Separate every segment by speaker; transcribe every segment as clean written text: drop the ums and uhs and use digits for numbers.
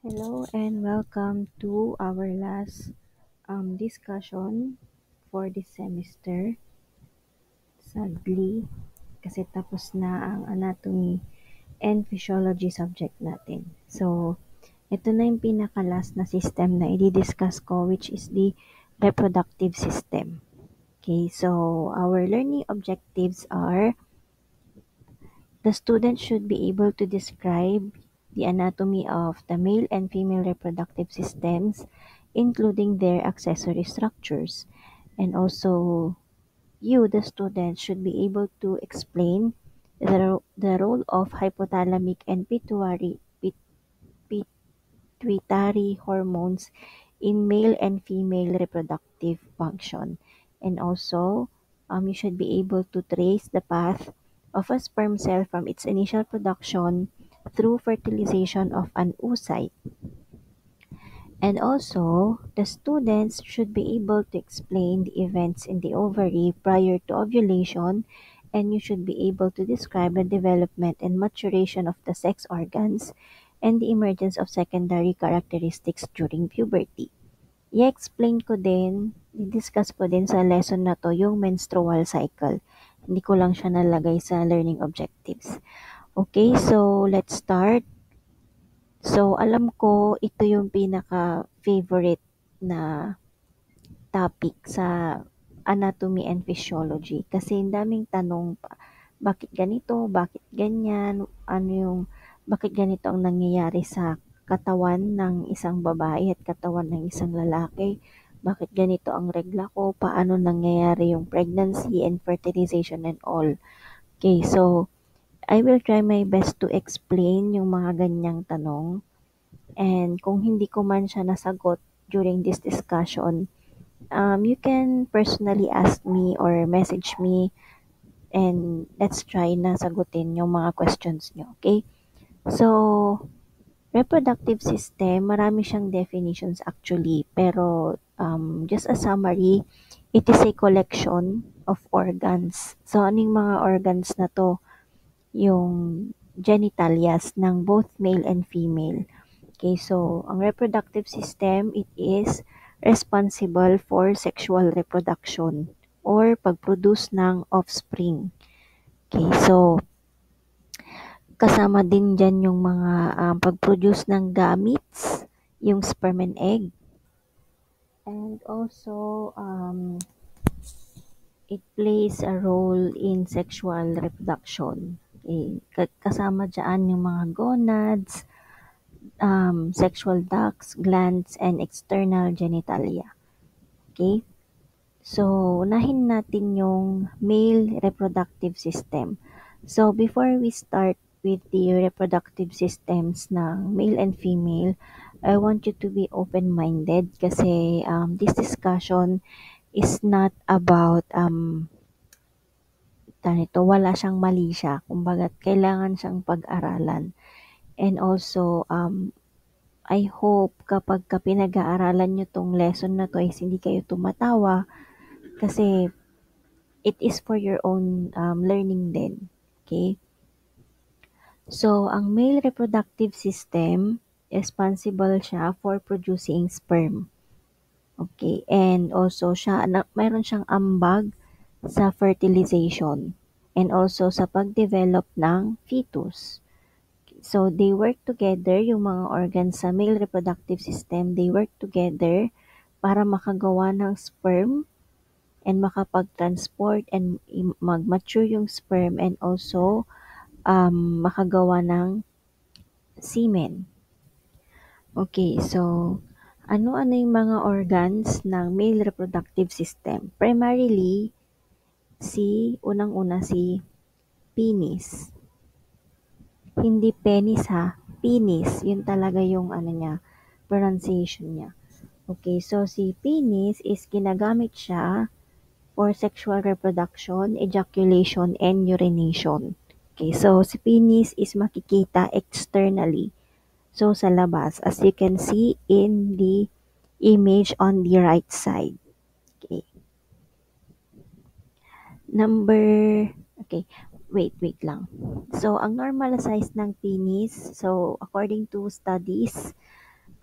Speaker 1: Hello and welcome to our last discussion for this semester. Sadly, kasi tapos na ang anatomy and physiology subject natin. So, ito na yung pinaka-last na system na i-discuss ko, which is the reproductive system. Okay, so our learning objectives are: the student should be able to describe the anatomy of the male and female reproductive systems, including their accessory structures. And also, you, the student, should be able to explain the role of hypothalamic and pituitary hormones in male and female reproductive function. And also, you should be able to trace the path of a sperm cell from its initial production through fertilization of an oocyte. And also, the students should be able to explain the events in the ovary prior to ovulation, and you should be able to describe the development and maturation of the sex organs and the emergence of secondary characteristics during puberty. I-explain ko din, i-discuss ko din sa lesson na to yung menstrual cycle. Hindi ko lang siya nalagay sa learning objectives. Okay, so let's start. So, alam ko ito yung pinaka-favorite na topic sa anatomy and physiology kasi ang daming tanong pa. Bakit ganito? Bakit ganyan? Bakit ganito ang nangyayari sa katawan ng isang babae at katawan ng isang lalaki? Bakit ganito ang regla ko? Paano nangyayari yung pregnancy and fertilization and all? Okay, so I will try my best to explain yung mga ganyang tanong. And kung hindi ko man siya nasagot during this discussion, you can personally ask me or message me and let's try na sagutin yung mga questions nyo. Okay? So, reproductive system, marami siyang definitions actually. Pero just a summary, it is a collection of organs. So, anong mga organs na to? Yung genitalias ng both male and female. Okay, so ang reproductive system, it is responsible for sexual reproduction or pag-produce ng offspring. Okay, so kasama din dyan yung mga pag-produce ng gametes, yung sperm and egg. And also, it plays a role in sexual reproduction. Okay, kasama dyan yung mga gonads, sexual ducts, glands, and external genitalia. Okay? So, unahin natin yung male reproductive system. So, before we start with the reproductive systems ng male and female, I want you to be open-minded kasi this discussion is not about wala siyang mali siya. Kumbaga, kailangan siyang pag-aralan. And also, I hope kapag pinag-aaralan nyo tong lesson na to is hindi kayo tumatawa kasi it is for your own learning din. Okay? So, ang male reproductive system, responsible siya for producing sperm. Okay? And also, mayroon siyang ambag sa fertilization and also sa pag-develop ng fetus. So, they work together, yung mga organs sa male reproductive system, they work together para makagawa ng sperm and makapag-transport and mag-mature yung sperm and also makagawa ng semen. Okay, so ano-ano yung mga organs ng male reproductive system? Primarily, unang-una si penis. Hindi penis ha, penis. Yun talaga yung pronunciation niya. Okay, so si penis is ginagamit siya for sexual reproduction, ejaculation, and urination. Okay, so si penis is makikita externally. So sa labas, as you can see in the image on the right side. Okay. Okay, wait lang. So, ang normal size ng penis, so according to studies,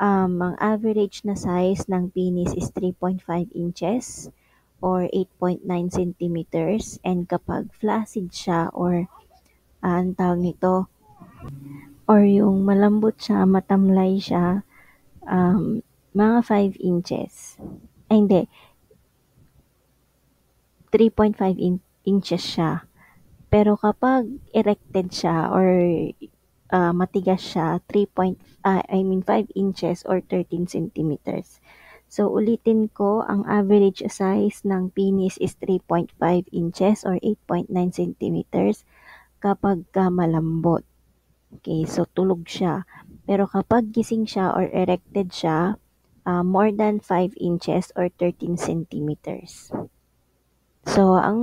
Speaker 1: Ang average na size ng penis is 3.5 inches or 8.9 centimeters, and kapag flaccid siya or ang tawag nito, or yung malambot siya, matamlay siya, mga 5 inches. Ay hindi, 3.5 inches siya. Pero kapag erected siya or matigas siya, 5 inches or 13 centimeters. So ulitin ko, ang average size ng penis is 3.5 inches or 8.9 centimeters kapag malambot. Okay, so tulog siya. Pero kapag gising siya or erected siya, more than 5 inches or 13 centimeters. So, ang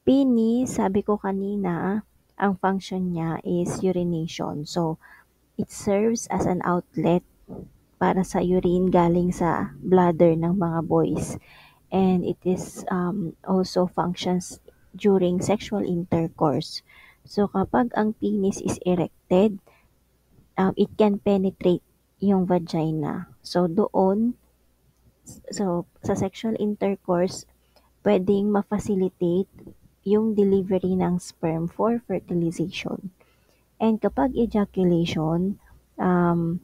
Speaker 1: penis, sabi ko kanina, ang function niya is urination. So, it serves as an outlet para sa urine galing sa bladder ng mga boys. And it is also functions during sexual intercourse. So, kapag ang penis is erected, it can penetrate yung vagina. So, sa sexual intercourse, pwedeng ma-facilitate yung delivery ng sperm for fertilization. And kapag ejaculation, um,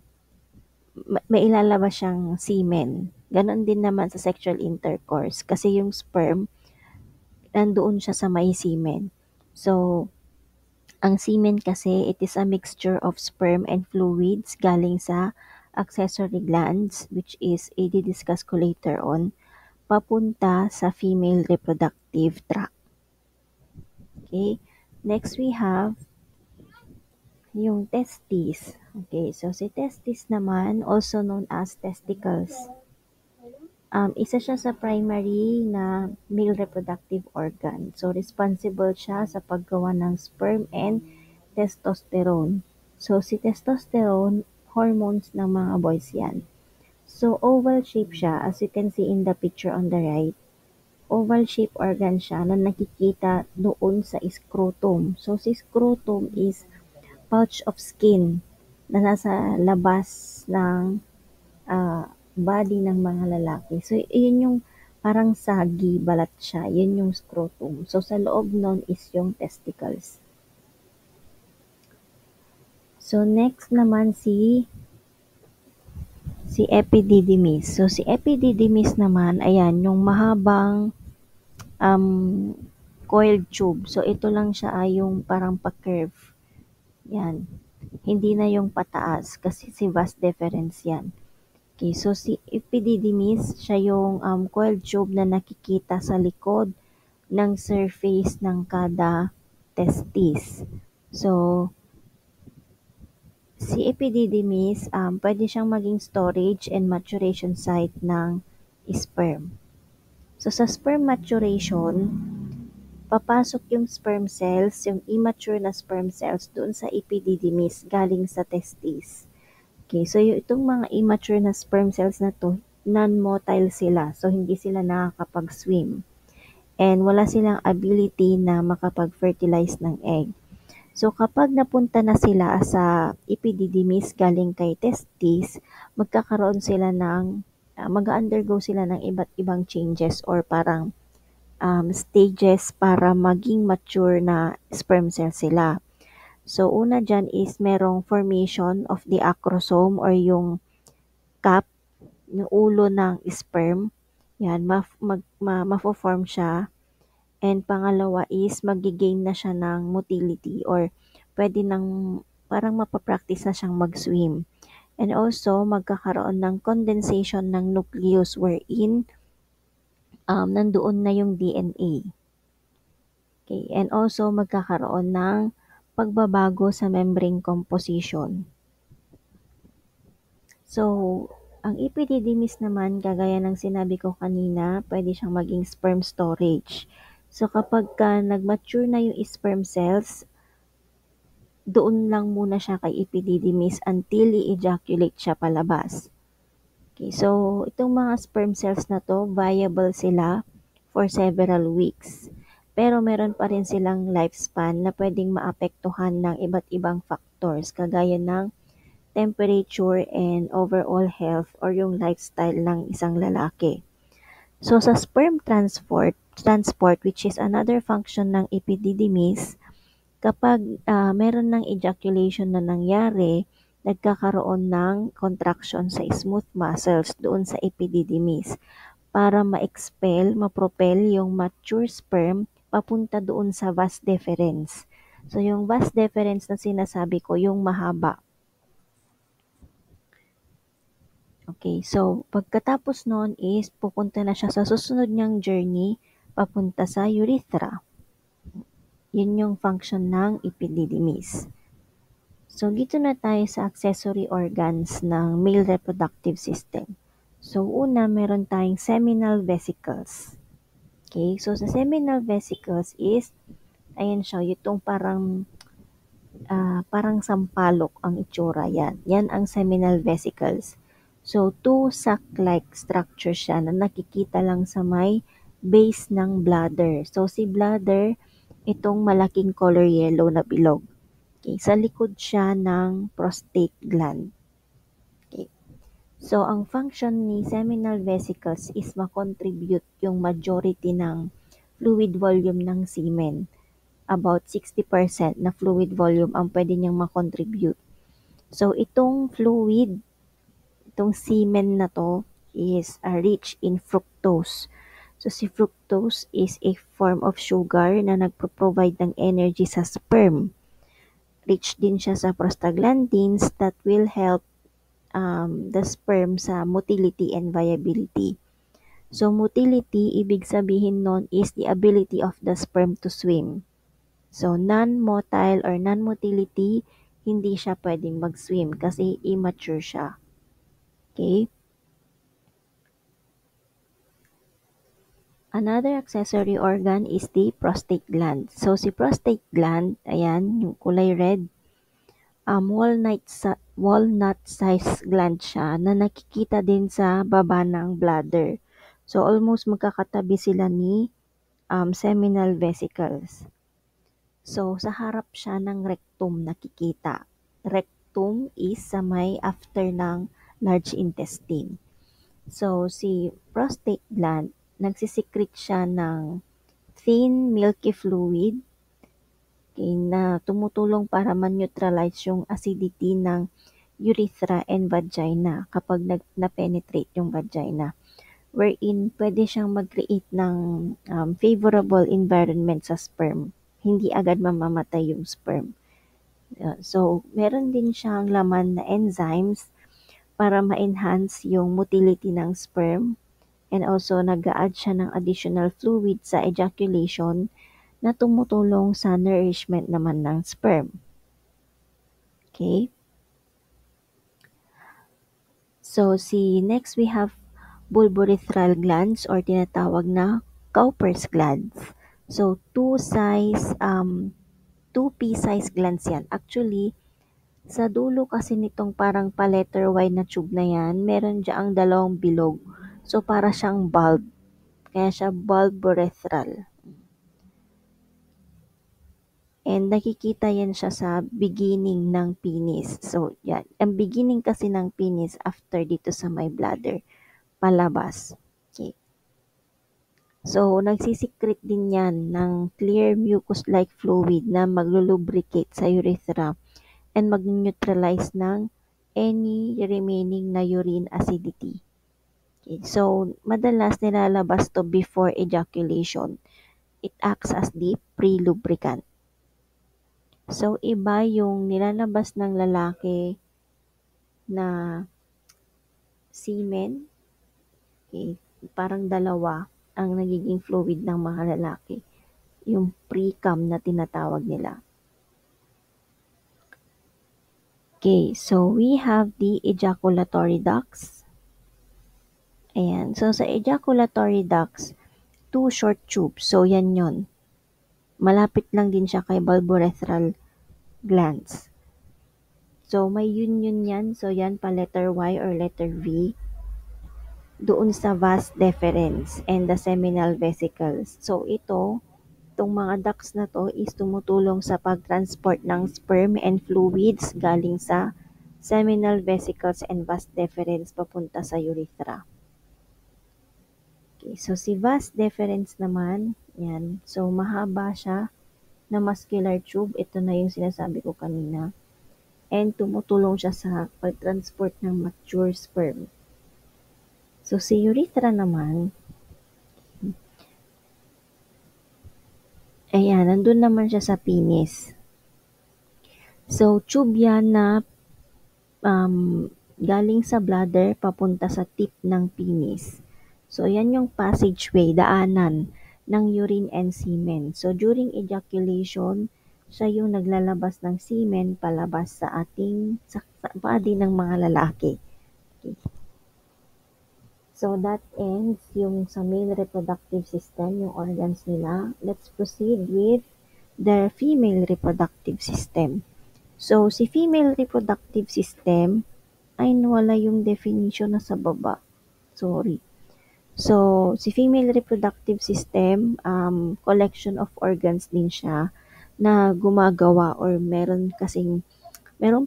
Speaker 1: mailalabas siyang semen. Ganon din naman sa sexual intercourse kasi yung sperm nandoon siya sa may semen. So, ang semen kasi, it is a mixture of sperm and fluids galing sa accessory glands, which is i-discuss ko later on, papunta sa female reproductive tract. Okay? Next we have yung testis. Okay, so si testis naman, also known as testicles. Isa siya sa primary na male reproductive organ. So, responsible siya sa paggawa ng sperm and testosterone. So, si testosterone, hormones ng mga boys yan. So, oval shape siya, as you can see in the picture on the right. Oval shape organ siya na nakikita doon sa scrotum. So, si scrotum is pouch of skin na nasa labas ng body ng mga lalaki. So, yun yung parang sagi, balat siya. Yun yung scrotum. So, sa loob nun is yung testicles. So, next naman si epididymis. So, si epididymis naman, ayan, yung mahabang um, coiled tube. So, ito lang siya ay yung parang pa-curve. Yan. Hindi na yung pataas kasi si vas deferens yan. Okay, so si epididymis, siya yung coiled tube na nakikita sa likod ng surface ng kada testis. So, si epididymis, pwede siyang maging storage and maturation site ng sperm. So, sa sperm maturation, papasok yung sperm cells, yung immature na sperm cells doon sa epididymis galing sa testis. Okay, so yung itong mga immature na sperm cells na to, non-motile sila. So, hindi sila nakakapag-swim. And wala silang ability na makapag-fertilize ng egg. So, kapag napunta na sila sa epididymis galing kay testis, magkakaroon sila ng, mag-undergo sila ng iba't ibang changes or parang stages para maging mature na sperm cell sila. So, una dyan is merong formation of the acrosome or yung cap, yung ulo ng sperm. Yan, mafo-form siya. And pangalawa is magigain na siya ng motility or pwede nang parang mapapractice na siyang mag-swim. And also, magkakaroon ng condensation ng nucleus wherein nandoon na yung DNA. Okay, and also magkakaroon ng pagbabago sa membrane composition. So, ang epididymis naman, kagaya ng sinabi ko kanina, pwede siyang maging sperm storage. So, kapag nag-mature na yung sperm cells, doon lang muna siya kay epididymis until i-ejaculate siya palabas. Okay, so itong mga sperm cells na to, viable sila for several weeks. Pero meron pa rin silang lifespan na pwedeng maapektuhan ng iba't ibang factors kagaya ng temperature, and overall health or yung lifestyle ng isang lalaki. So sa sperm transport which is another function ng epididymis, kapag meron ng ejaculation na nangyari, nagkakaroon ng contraction sa smooth muscles doon sa epididymis para ma-expel, ma-propel yung mature sperm papunta doon sa vas deferens. So yung vas deferens na sinasabi ko, yung mahaba. Okay, so pagkatapos nun is pupunta na siya sa susunod niyang journey papunta sa urethra. Yun yung function ng epididymis. So dito na tayo sa accessory organs ng male reproductive system. So una, meron tayong seminal vesicles. Okay, so sa seminal vesicles is, ayan siya, itong parang sampalok ang itsura yan. Yan ang seminal vesicles. So, two sac-like structure siya na nakikita lang sa may base ng bladder. So, si bladder, itong malaking color yellow na bilog. Okay, sa likod siya ng prostate gland. Okay. So, ang function ni seminal vesicles is makontribute yung majority ng fluid volume ng semen. About 60% na fluid volume ang pwede niyang makontribute. So, itong semen na to is rich in fructose. So, si fructose is a form of sugar na nagpo-provide ng energy sa sperm. Rich din siya sa prostaglandins that will help the sperm sa motility and viability. So, motility, ibig sabihin nun is the ability of the sperm to swim. So, non-motile or non-motility, hindi siya pwedeng mag-swim kasi immature siya. Okay? Another accessory organ is the prostate gland. So, si prostate gland, ayan, yung kulay red, walnut-sized gland siya na nakikita din sa baba ng bladder. So, almost magkakatabi sila ni seminal vesicles. So, sa harap siya ng rectum nakikita. Rectum is sa may after ng large intestine. So, si prostate gland, nagsisikret siya ng thin milky fluid na tumutulong para ma-neutralize yung acidity ng urethra and vagina kapag na-penetrate yung vagina. Wherein pwede siyang mag-create ng favorable environment sa sperm. Hindi agad mamamatay yung sperm. So, meron din siyang laman na enzymes para ma-enhance yung motility ng sperm, and also nag-a-add siya ng additional fluid sa ejaculation na tumutulong sa nourishment naman ng sperm. Okay? So, next we have bulbourethral glands or tinatawag na Cowper's glands. So, two pea-sized glands yan. Actually, sa dulo kasi nitong parang pa-letter Y na tube na yan, meron diyang dalawang bilog. So, para siyang bulb. Kaya siya bulbourethral. And nakikita yan siya sa beginning ng penis. So, yan. Ang beginning kasi ng penis after dito sa my bladder. Palabas. Okay. So, nagsisikret din yan ng clear mucus-like fluid na maglulubricate sa urethra and mag-neutralize ng any remaining na urine acidity. Okay. So, madalas nilalabas to before ejaculation. It acts as the pre-lubricant. So, iba yung nilalabas ng lalaki na semen. Okay, parang dalawa ang nagiging fluid ng mga lalaki. Yung pre-cum na tinatawag nila. Okay, so we have the ejaculatory ducts. Ayan. So, sa ejaculatory ducts, two short tubes. So, yan yon. Malapit lang din siya kay bulbourethral glands. So, may union yan. So, yan pa letter Y or letter V doon sa vas deferens and the seminal vesicles. So, itong mga ducts na to is tumutulong sa pag-transport ng sperm and fluids galing sa seminal vesicles and vas deferens papunta sa urethra. Okay, so si vas deferens naman, yan. So mahaba siya na muscular tube. Ito na yung sinasabi ko kanina. And tumutulong siya sa pag-transport ng mature sperm. So si urethra naman, ayan, nandun naman siya sa penis. So tube yan na um, galing sa bladder papunta sa tip ng penis. So, yan yung passageway, daanan ng urine and semen. So, during ejaculation, siya yung naglalabas ng semen palabas sa ating sa body ng mga lalaki. Okay. So, that ends yung sa male reproductive system, yung organs nila. Let's proceed with the female reproductive system. So, si female reproductive system, ay nawala yung definition na sa baba. Sorry. So, si female reproductive system, collection of organs din siya na gumagawa or merong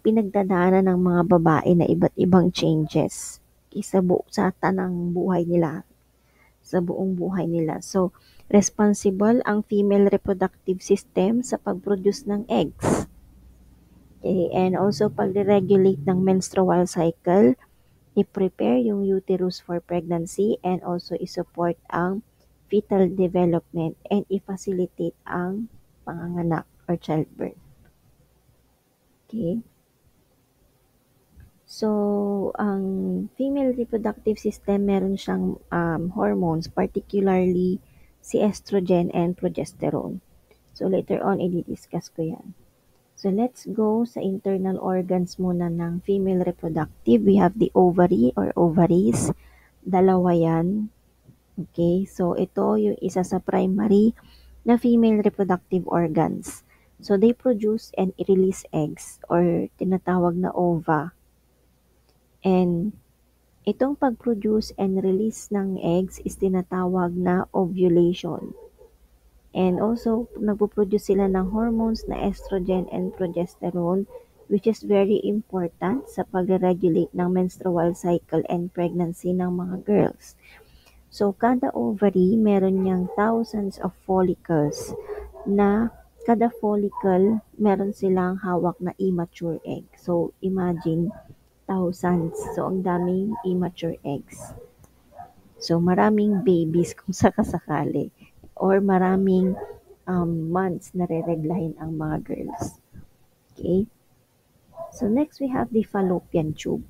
Speaker 1: pinagdadaanan ng mga babae na iba't ibang changes sa tanang buhay nila, sa buong buhay nila. So, responsible ang female reproductive system sa pag-produce ng eggs. Okay, and also pagre-regulate ng menstrual cycle, i-prepare yung uterus for pregnancy and also i-support ang fetal development and i-facilitate ang panganganak or childbirth. Okay? So, ang female reproductive system, meron siyang hormones, particularly si estrogen and progesterone. So, later on, i-discuss ko yan. So, let's go sa internal organs muna ng female reproductive. We have the ovary or ovaries. Dalawa yan. Okay, so ito yung isa sa primary na female reproductive organs. So, they produce and release eggs or tinatawag na ova. And itong pag-produce and release ng eggs is tinatawag na ovulation. And also, nagpo-produce sila ng hormones na estrogen and progesterone, which is very important sa pag-regulate ng menstrual cycle and pregnancy ng mga girls. So, kada ovary, meron niyang thousands of follicles na kada follicle, meron silang hawak na immature egg. So, imagine, thousands. So, ang daming immature eggs. So, maraming babies kung sakasakali. Or maraming months na re-reglahin ang mga girls. Okay? So, next we have the fallopian tube.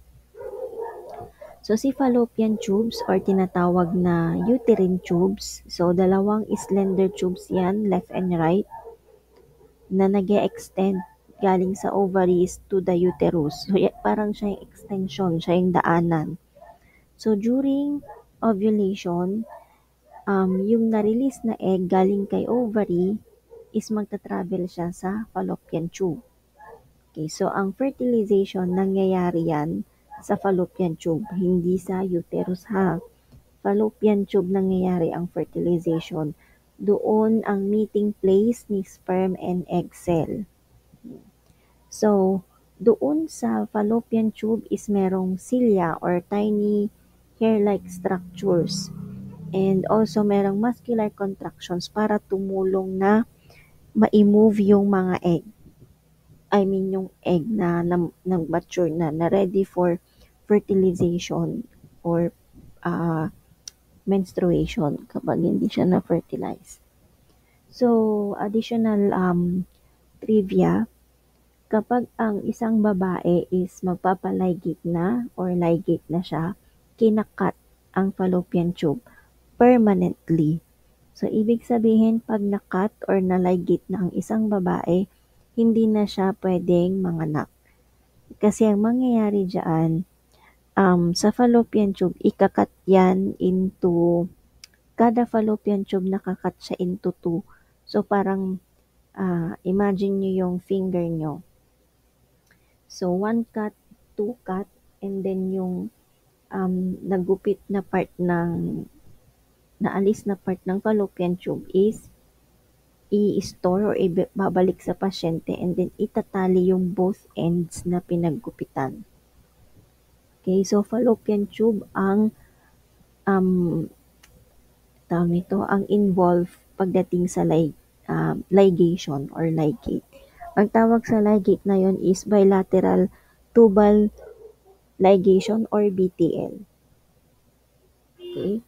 Speaker 1: So, si fallopian tubes or tinatawag na uterine tubes, so dalawang slender tubes yan, left and right, na nag-e-extend galing sa ovaries to the uterus. So, parang siya yung extension, siya yung daanan. So, during ovulation, yung na-release na egg galing kay ovary is magta-travel siya sa fallopian tube. Okay, so ang fertilization nangyayari yan sa fallopian tube, hindi sa uterus ha. Fallopian tube nangyayari ang fertilization. Doon ang meeting place ni sperm and egg cell. So, doon sa fallopian tube is merong cilia or tiny hair-like structures. And also merong muscular contractions para tumulong na ma-move yung mga egg. I mean yung egg na mature na ready for fertilization or menstruation kapag hindi siya na-fertilize. So, additional trivia, kapag ang isang babae is magpapaligate na or ligate na siya, kinakat ang fallopian tube permanently. So, ibig sabihin, pag nakat or naligate na ang isang babae, hindi na siya pwedeng manganak. Kasi ang mangyayari dyan, sa fallopian tube, ikakat yan into, kada fallopian tube nakakat siya into 2. So, parang, imagine nyo yung finger nyo. So, 1 cut, 2 cut, and then yung nagupit na part ng naalis na part ng fallopian tube is i-store or babalik sa pasyente and then itatali yung both ends na pinaggupitan. Okay, so fallopian tube ang um, tawag nito, ang involved pagdating sa ligation or ligate. Ang tawag sa ligate na yon is bilateral tubal ligation or BTL. Okay?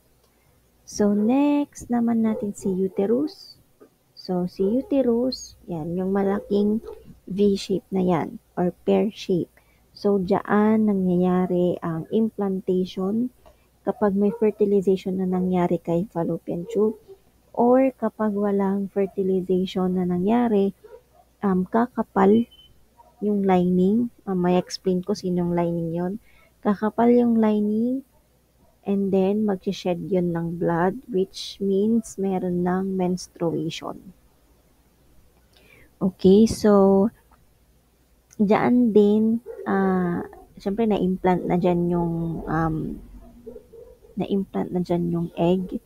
Speaker 1: So, next naman natin si uterus. So, si uterus, yan, yung malaking V-shape na yan or pear shape. So, diyan nangyayari ang implantation kapag may fertilization na nangyari kay fallopian tube or kapag walang fertilization na nangyari, kakapal yung lining. May explain ko sinong lining yon. Kakapal yung lining and then mag-shed yun ng blood which means meron ng menstruation. Okay, so diyan din, siyempre na-implant na diyan yung, na-implant na diyan yung egg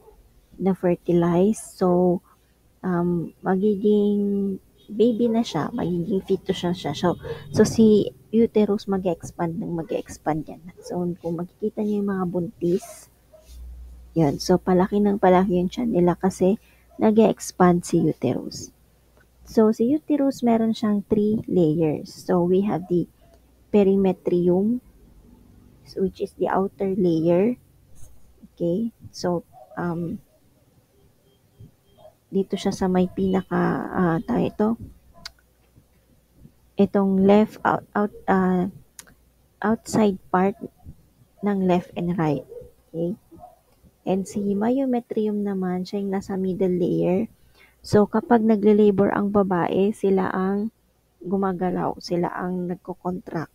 Speaker 1: na fertilize. So, magiging baby na siya, magiging fetus na siya. So si uterus mag-expand ng mag-expand yan. So, kung makikita niyo yung mga buntis, yan. So, palaki ng palaki yung tiyan nila kasi nag-expand si uterus. So, si uterus meron siyang 3 layers. So, we have the perimetrium, which is the outer layer. Okay? So, dito siya sa may pinaka, tayo ito, itong left, outside part ng left and right. Okay? And si myometrium naman, siya yung nasa middle layer. So, kapag nagle-labor ang babae, sila ang gumagalaw, sila ang nagko-contract.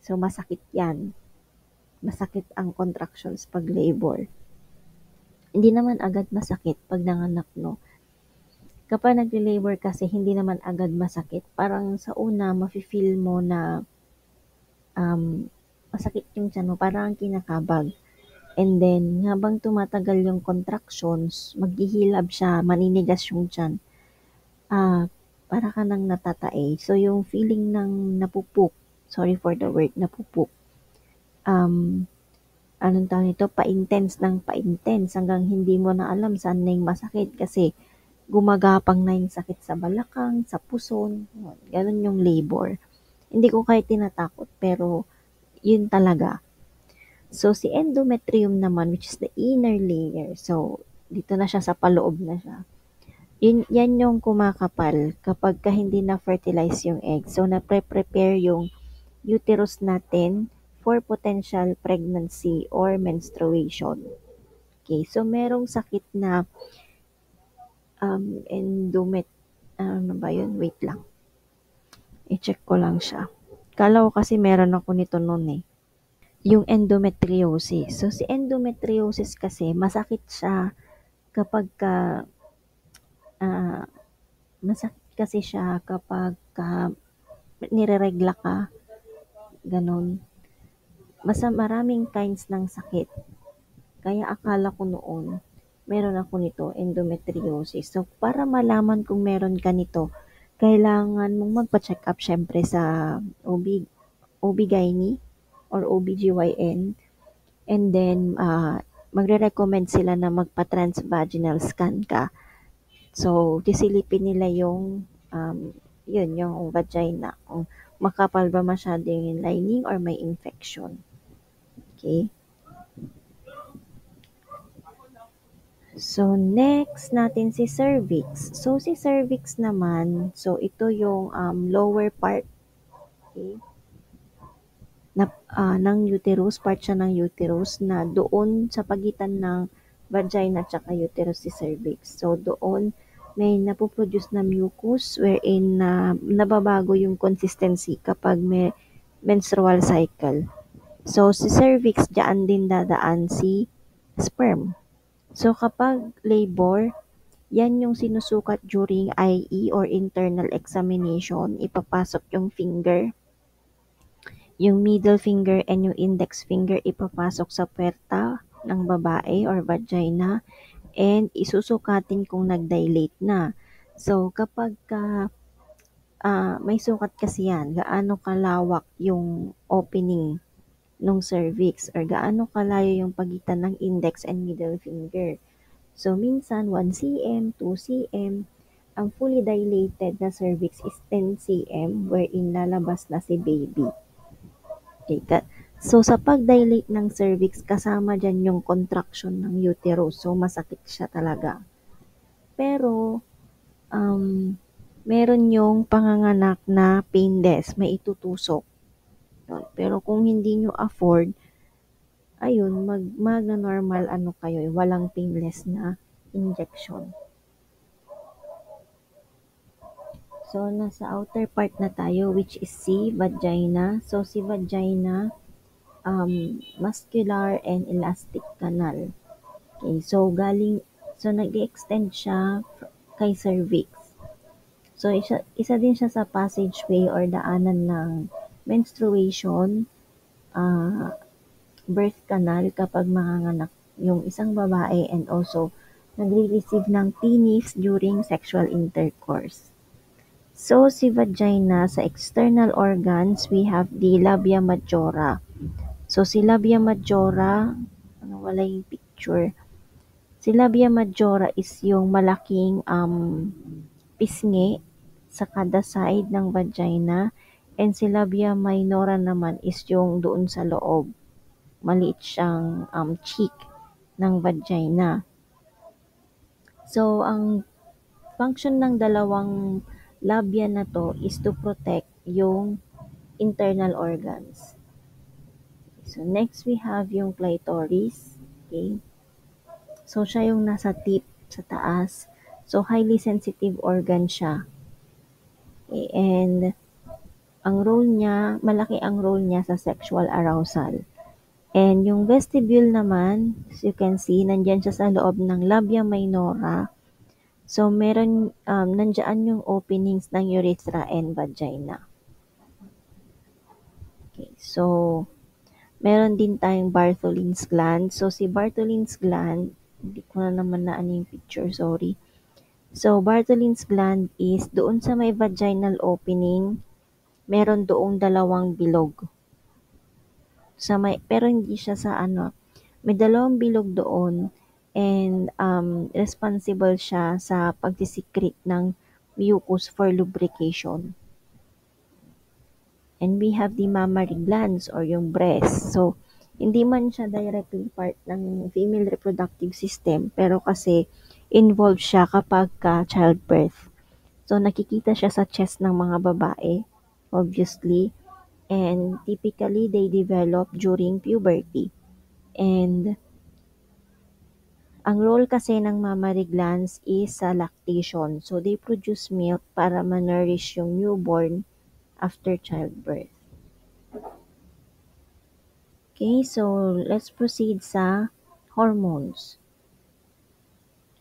Speaker 1: So, masakit yan. Masakit ang contractions pag labor. Hindi naman agad masakit pag nanganak, no? Kapag nagle-labor kasi, hindi naman agad masakit. Parang sa una, mafe-feel mo na masakit yung tiyan mo, parang kinakabag. And then, habang tumatagal yung contractions, maghihilab siya, maninigas yung tiyan. Ah, para ka nang natatae. So, yung feeling ng napupuk, sorry for the word, napupuk, um, anong tawag nito, pa-intense ng pa-intense hanggang hindi mo na alam saan na yung masakit kasi gumagapang na yung sakit sa balakang, sa puson, ganun yung labor. Hindi ko kayo tinatakot pero yun talaga. So, si endometrium naman, which is the inner layer. So, dito na siya sa paloob na siya. Yan yung kumakapal kapag ka hindi na-fertilize yung egg. So, na-prepare yung uterus natin for potential pregnancy or menstruation. Okay, so merong sakit na ano ba yun? Wait lang. I-check ko lang siya. Kala ko kasi meron ako nito noon eh. Yung endometriosis. So, si endometriosis kasi, masakit siya kapag ka, ah, masakit kasi siya kapag ka nireregla ka, ganun. Maraming kinds ng sakit. Kaya akala ko noon, meron ako nito, endometriosis. So, para malaman kung meron ka nito, kailangan mong magpa-check up syempre sa OB-GYN or OBGYN. And then, magre-recommend sila na magpa-transvaginal scan ka. So, sisilipin nila yung, yung vagina. Kung makapal ba masyado yung lining or may infection. Okay? So, next natin si cervix. So, si cervix naman, so ito yung lower part, okay, ng uterus, part siya ng uterus na doon sa pagitan ng vagina at saka uterus si cervix. So, doon may napoproduce na mucus wherein nababago yung consistency kapag may menstrual cycle. So, si cervix, dyan din dadaan si sperm. So, kapag labor, yan yung sinusukat during IE or internal examination. Ipapasok yung finger, yung middle finger and yung index finger ipapasok sa puwerta ng babae or vagina and isusukatin kung nag-dilate na. So, kapag may sukat kasi yan, gaano kalawak yung opening nung cervix or gaano kalayo yung pagitan ng index and middle finger. So, minsan 1 cm, 2 cm. Ang fully dilated na cervix is 10 cm wherein lalabas na si baby. Okay, so, sa pag-dilate ng cervix, kasama dyan yung contraction ng uterus. So, masakit siya talaga. Pero, um, meron yung panganganak na painless, may itutusok. Pero kung hindi nyo afford, ayun, magna-normal ano kayo, walang painless na injection. So, nasa outer part na tayo, which is si vagina. So, si vagina, muscular and elastic canal. Okay, so nag-extend siya kay cervix. So, isa din siya sa passageway or daanan ng menstruation, ah, birth canal kapag manganganak yung isang babae and also nagre-receive ng penis during sexual intercourse. So, si vagina, sa external organs, we have the labia majora. So, si labia majora, wala yung picture. Si labia majora is yung malaking pisngi sa kada side ng vagina and si labia minora naman is yung doon sa loob. Maliit siyang cheek ng vagina. So, ang function ng dalawang labia na to is to protect yung internal organs. So, next we have yung clitoris. Okay. So, siya yung nasa tip sa taas. So, highly sensitive organ siya. Okay. And, malaki ang role niya sa sexual arousal. And yung vestibule naman, as you can see, nandyan siya sa loob ng labia minora. So, nandyan yung openings ng urethra and vagina. Okay, so, meron din tayong Bartholin's gland. So, si Bartholin's gland, hindi ko na naman na ano yung picture, sorry. So, Bartholin's gland is doon sa may vaginal opening, meron doong dalawang bilog. Pero hindi siya sa ano, may dalawang bilog doon and responsible siya sa pagsisikret ng mucus for lubrication. And we have the mammary glands or yung breast. So, hindi man siya directly part ng female reproductive system, pero kasi involved siya kapag childbirth. So, nakikita siya sa chest ng mga babae, obviously, and typically they develop during puberty. And ang role kasi ng mammary glands is sa lactation. So, they produce milk para ma-nourish yung newborn after childbirth. Okay, so let's proceed sa hormones.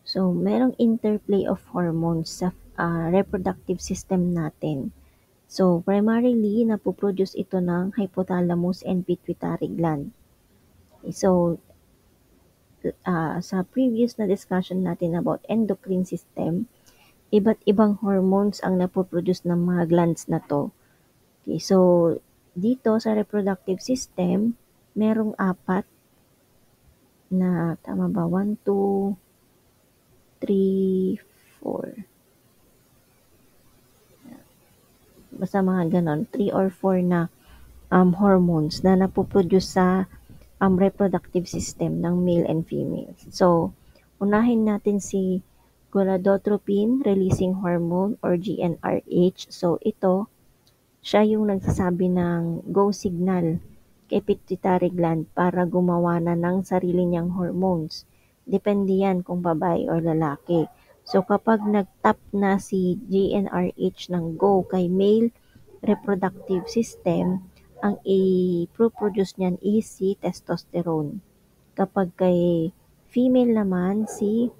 Speaker 1: So, merong interplay of hormones sa reproductive system natin. So, primarily, napoproduce ito ng hypothalamus and pituitary gland. So, sa previous na discussion natin about endocrine system, iba't ibang hormones ang napoproduce ng mga glands na to. Okay, so, dito sa reproductive system, merong 4 na, tama ba? 1, 2, 3, 4. Basta mga ganon. 3 or 4 na hormones na napoproduce sa reproductive system ng male and female. So, unahin natin si gonadotropin releasing hormone or GnRH. So, ito, siya yung nagsasabi ng go signal kay pituitary gland para gumawa na ng sarili niyang hormones. Depende yan kung babae or lalaki. So, kapag nag-tap na si GnRH ng go kay male reproductive system, ang i-produce niyan is si testosterone. Kapag kay female naman, si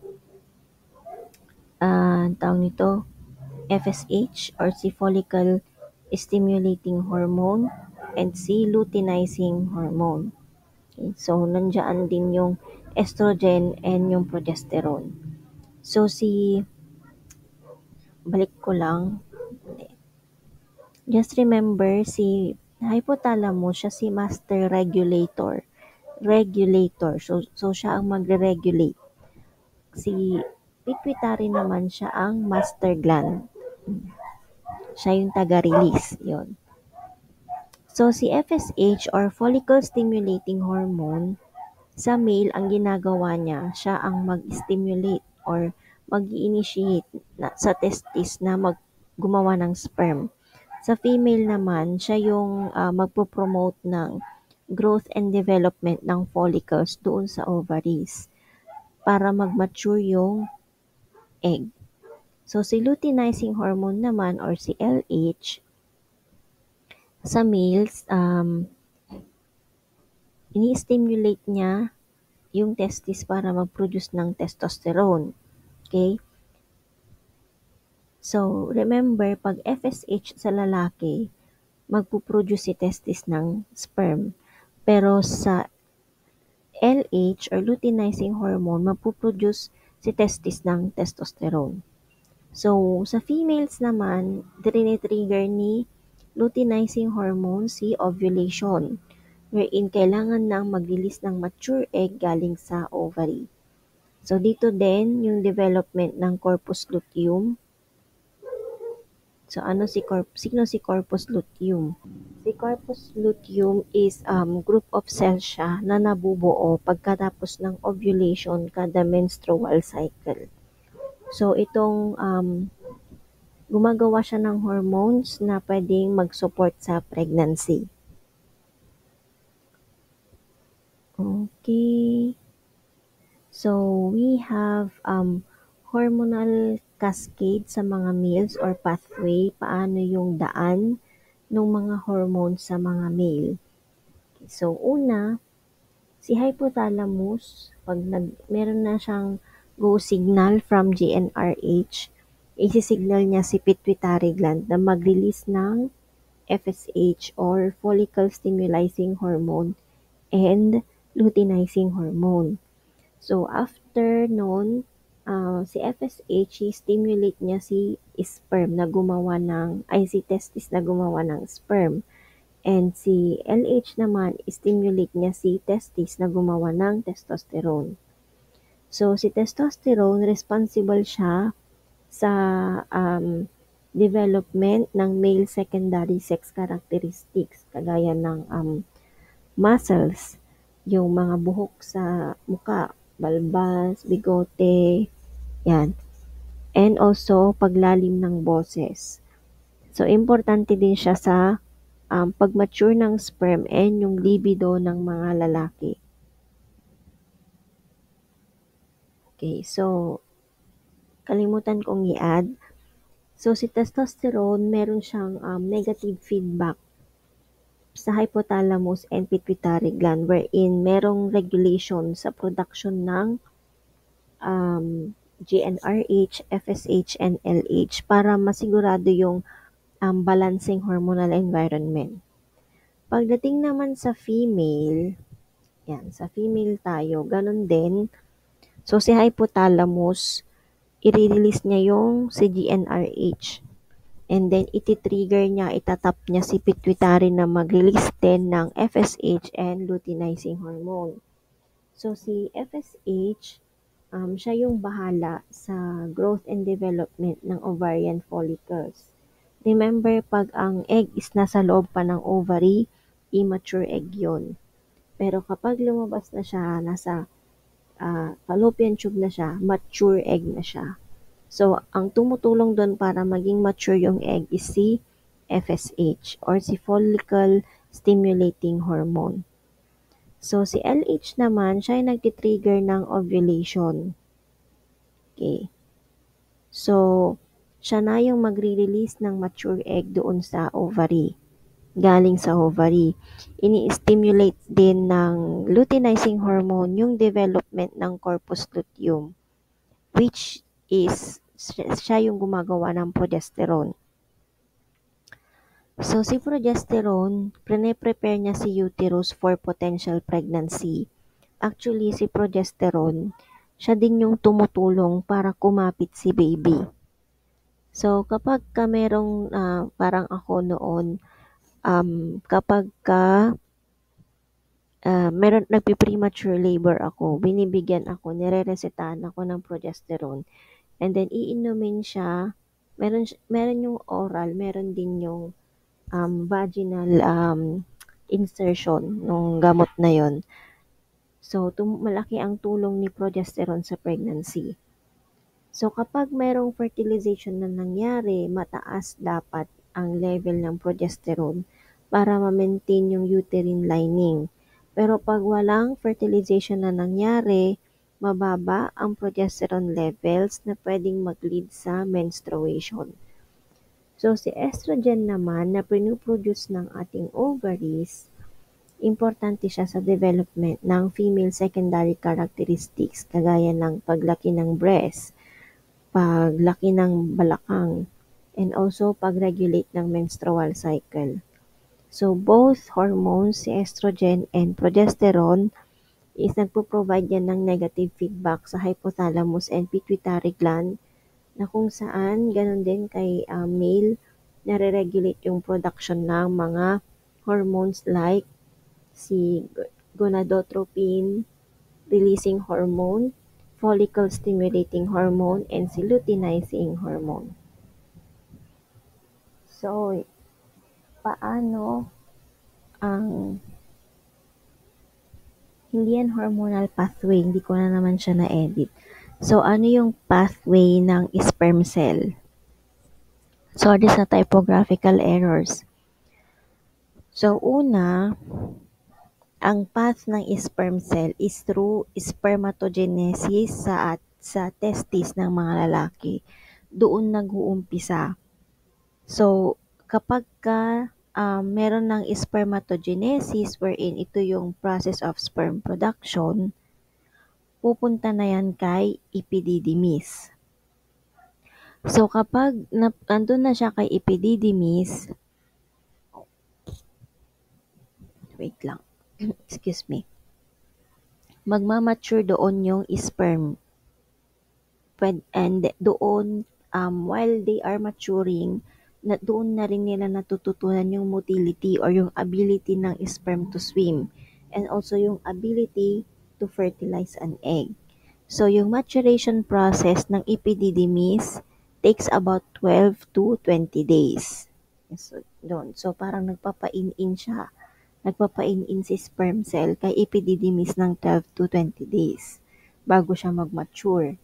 Speaker 1: tawag nito, FSH or si follicle stimulating hormone and si luteinizing hormone. Okay, so, nandiyan din yung estrogen and yung progesterone. So, balik ko lang. Just remember, si Hypothalamus, siya si master regulator. So siya ang magre-regulate. Si pituitary naman siya ang master gland. Siya yung taga-release. Yun. So si FSH or follicle stimulating hormone, sa male ang ginagawa niya, siya ang mag-stimulate or mag-initiate sa testis na gumawa ng sperm. Sa female naman, siya yung magpo-promote ng growth and development ng follicles doon sa ovaries para mag-mature yung egg. So si luteinizing hormone naman or si LH, sa males, ini-stimulate niya yung testis para mag-produce ng testosterone. Okay? So, remember, pag FSH sa lalaki, magpo-produce si testis ng sperm. Pero sa LH or luteinizing hormone, magpo-produce si testis ng testosterone. So, sa females naman, trigger ni luteinizing hormone si ovulation, wherein kailangan nang mag-release ng mature egg galing sa ovary. So, dito din yung development ng corpus luteum. So, sino si corpus luteum? Si corpus luteum is group of cells siya na nabubuo pagkatapos ng ovulation kada menstrual cycle. So, itong gumagawa siya ng hormones na pwedeng mag-support sa pregnancy. Okay. So, we have hormonal cascade sa mga males or pathway, paano yung daan ng mga hormones sa mga male. So, una, si hypothalamus, pag meron na siyang go signal from GnRH, isi-signal niya si pituitary gland na mag-release ng FSH or follicle stimulating hormone and luteinizing hormone. So, after nun, si FSH, stimulate niya si sperm na gumawa si testis na gumawa ng sperm. And si LH naman, stimulate niya si testis na gumawa ng testosterone. So, si testosterone, responsible siya sa development ng male secondary sex characteristics, kagaya ng muscles, yung mga buhok sa muka, balbas, bigote, yan. And also, paglalim ng boses. So, importante din siya sa pag-mature ng sperm and yung libido ng mga lalaki. Okay, so, kalimutan kong i-add. So, si testosterone, meron siyang negative feedback sa hypothalamus and pituitary gland wherein merong regulation sa production ng GnRH, FSH, and LH para masigurado yung balancing hormonal environment. Pagdating naman sa female, yan, sa female tayo, ganun din. So, si hypothalamus, i-release niya yung si GnRH. And then, iti-trigger niya, itatap niya si pituitary na mag-release din ng FSH and luteinizing hormone. So, si FSH, siya yung bahala sa growth and development ng ovarian follicles. Remember, pag ang egg is nasa loob pa ng ovary, immature egg yun. Pero kapag lumabas na siya, nasa fallopian tube na siya, mature egg na siya. So, ang tumutulong doon para maging mature yung egg is si FSH or si follicle stimulating hormone. So, si LH naman, siya ay nagtitrigger ng ovulation. Okay. So, siya na yung magre-release ng mature egg doon sa ovary. Galing sa ovary. Ini-stimulate din ng luteinizing hormone yung development ng corpus luteum, which is siya yung gumagawa ng progesterone. So, si progesterone, prepare niya si uterus for potential pregnancy. Actually, si progesterone, siya din yung tumutulong para kumapit si baby. So, kapag merong parang ako noon, Kapagka, meron nagpe-premature labor ako, binibigyan ako, nireresetahan ako ng progesterone and then iinumin siya. Meron yung oral, meron din yung, vaginal, insertion nung gamot na yon. So, malaki ang tulong ni progesterone sa pregnancy. So, kapag merong fertilization na nangyari, mataas dapat ang level ng progesterone para ma-maintain yung uterine lining. Pero pag walang fertilization na nangyari, mababa ang progesterone levels na pwedeng mag-lead sa menstruation. So, si estrogen naman na pinoproduce ng ating ovaries, importante siya sa development ng female secondary characteristics kagaya ng paglaki ng breast, paglaki ng balakang, and also pag-regulate ng menstrual cycle. So both hormones, si estrogen and progesterone, is nagpo-provide yan ng negative feedback sa hypothalamus and pituitary gland na kung saan ganun din kay male nare-regulate yung production ng mga hormones like si gonadotropin releasing hormone, follicle stimulating hormone, and si luteinizing hormone. So, paano ang hindi yan hormonal pathway, hindi ko na naman siya na-edit. So, ano yung pathway ng sperm cell? Sorry sa typographical errors. So, una, ang path ng sperm cell is through spermatogenesis sa testis ng mga lalaki. Doon nag-uumpisa. So, kapagka meron ng spermatogenesis wherein ito yung process of sperm production, pupunta na yan kay epididymis. So, kapag nandun na siya kay epididymis, wait lang, excuse me, magmamature doon yung sperm. And doon, while they are maturing, doon na rin nila natututunan yung motility or yung ability ng sperm to swim and also yung ability to fertilize an egg. So, yung maturation process ng epididymis takes about 12 to 20 days. So, doon. So, parang nagpapain-in siya. Nagpapain-in si sperm cell kay epididymis ng 12 to 20 days bago siya mag-mature.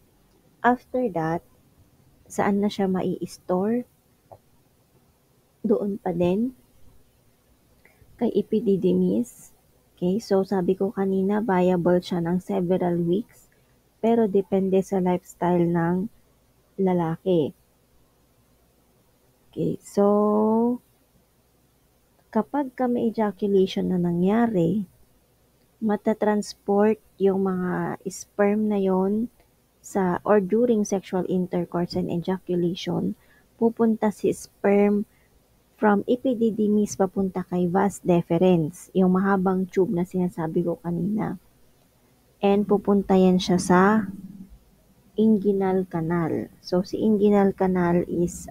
Speaker 1: After that, saan na siya mai-store? Doon pa din kay epididymis. Okay, so sabi ko kanina, viable siya ng several weeks, pero depende sa lifestyle ng lalaki. Okay, so kapag may ejaculation na nangyari, matatransport yung mga sperm na yon sa or during sexual intercourse and ejaculation, pupunta si sperm from epididymis papunta kay vas deferens, yung mahabang tube na sinasabi ko kanina. And pupunta yan siya sa inguinal canal. So, si inguinal canal is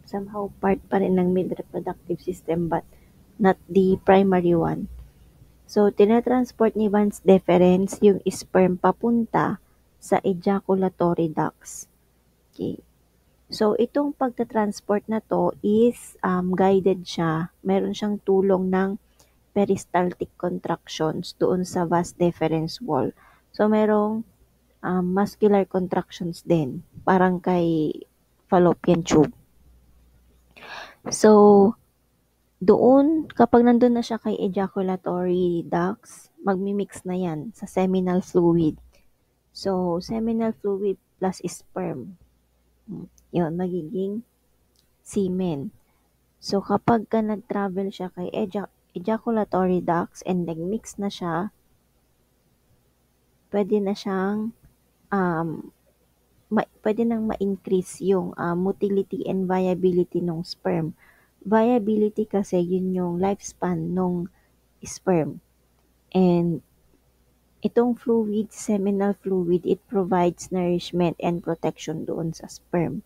Speaker 1: somehow part pa rin ng male reproductive system but not the primary one. So, tinatransport ni vas deferens yung sperm papunta sa ejaculatory ducts. Okay. So, itong pagta-transport na to is guided siya. Meron siyang tulong ng peristaltic contractions doon sa vas deferens wall. So, merong muscular contractions din. Parang kay fallopian tube. So, doon, kapag nandun na siya kay ejaculatory ducts, magmimix na yan sa seminal fluid. So, seminal fluid plus sperm. Yun, magiging semen. So, kapag nag-travel siya kay ejaculatory ducts and nag-mix na siya, pwede na siyang pwede nang ma-increase yung motility and viability ng sperm. Viability kasi yun yung lifespan ng sperm. And itong fluid, seminal fluid, it provides nourishment and protection doon sa sperm.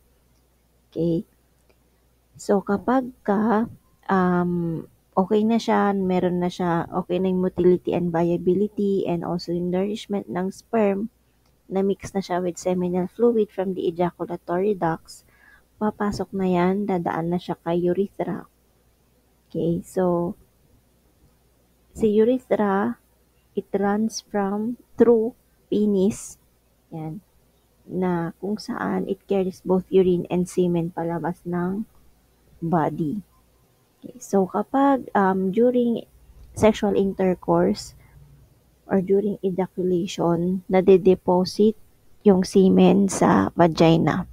Speaker 1: Okay? So, kapag okay na siya, meron na siya, okay na yung motility and viability and also yung nourishment ng sperm, na mix na siya with seminal fluid from the ejaculatory ducts, papasok na yan, dadaan na siya kay urethra. Okay, so si urethra, it runs through penis, yan, na kung saan it carries both urine and semen palabas ng body. Okay, so kapag during sexual intercourse or during ejaculation, nade-deposit yung semen sa vagina.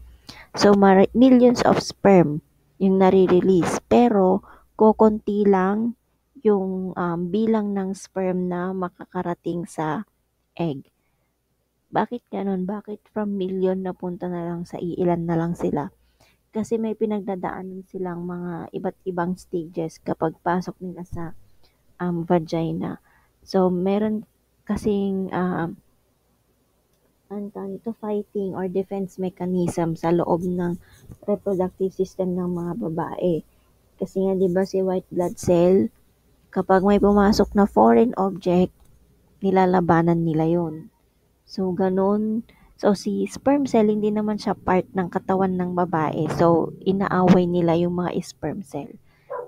Speaker 1: So, millions of sperm yung nare-release. Pero, kokonti lang yung bilang ng sperm na makakarating sa egg. Bakit ganun? Bakit from million napunta na lang sa iilan na lang sila? Kasi may pinagdadaanan silang mga iba't ibang stages kapag pasok nila sa vagina. So, meron kasing ang tawag nito, fighting or defense mechanism sa loob ng reproductive system ng mga babae. Kasi nga 'di ba si white blood cell, kapag may pumasok na foreign object, nilalabanan nila 'yon. So ganun, so si sperm cell hindi naman siya part ng katawan ng babae. So inaaway nila yung mga sperm cell.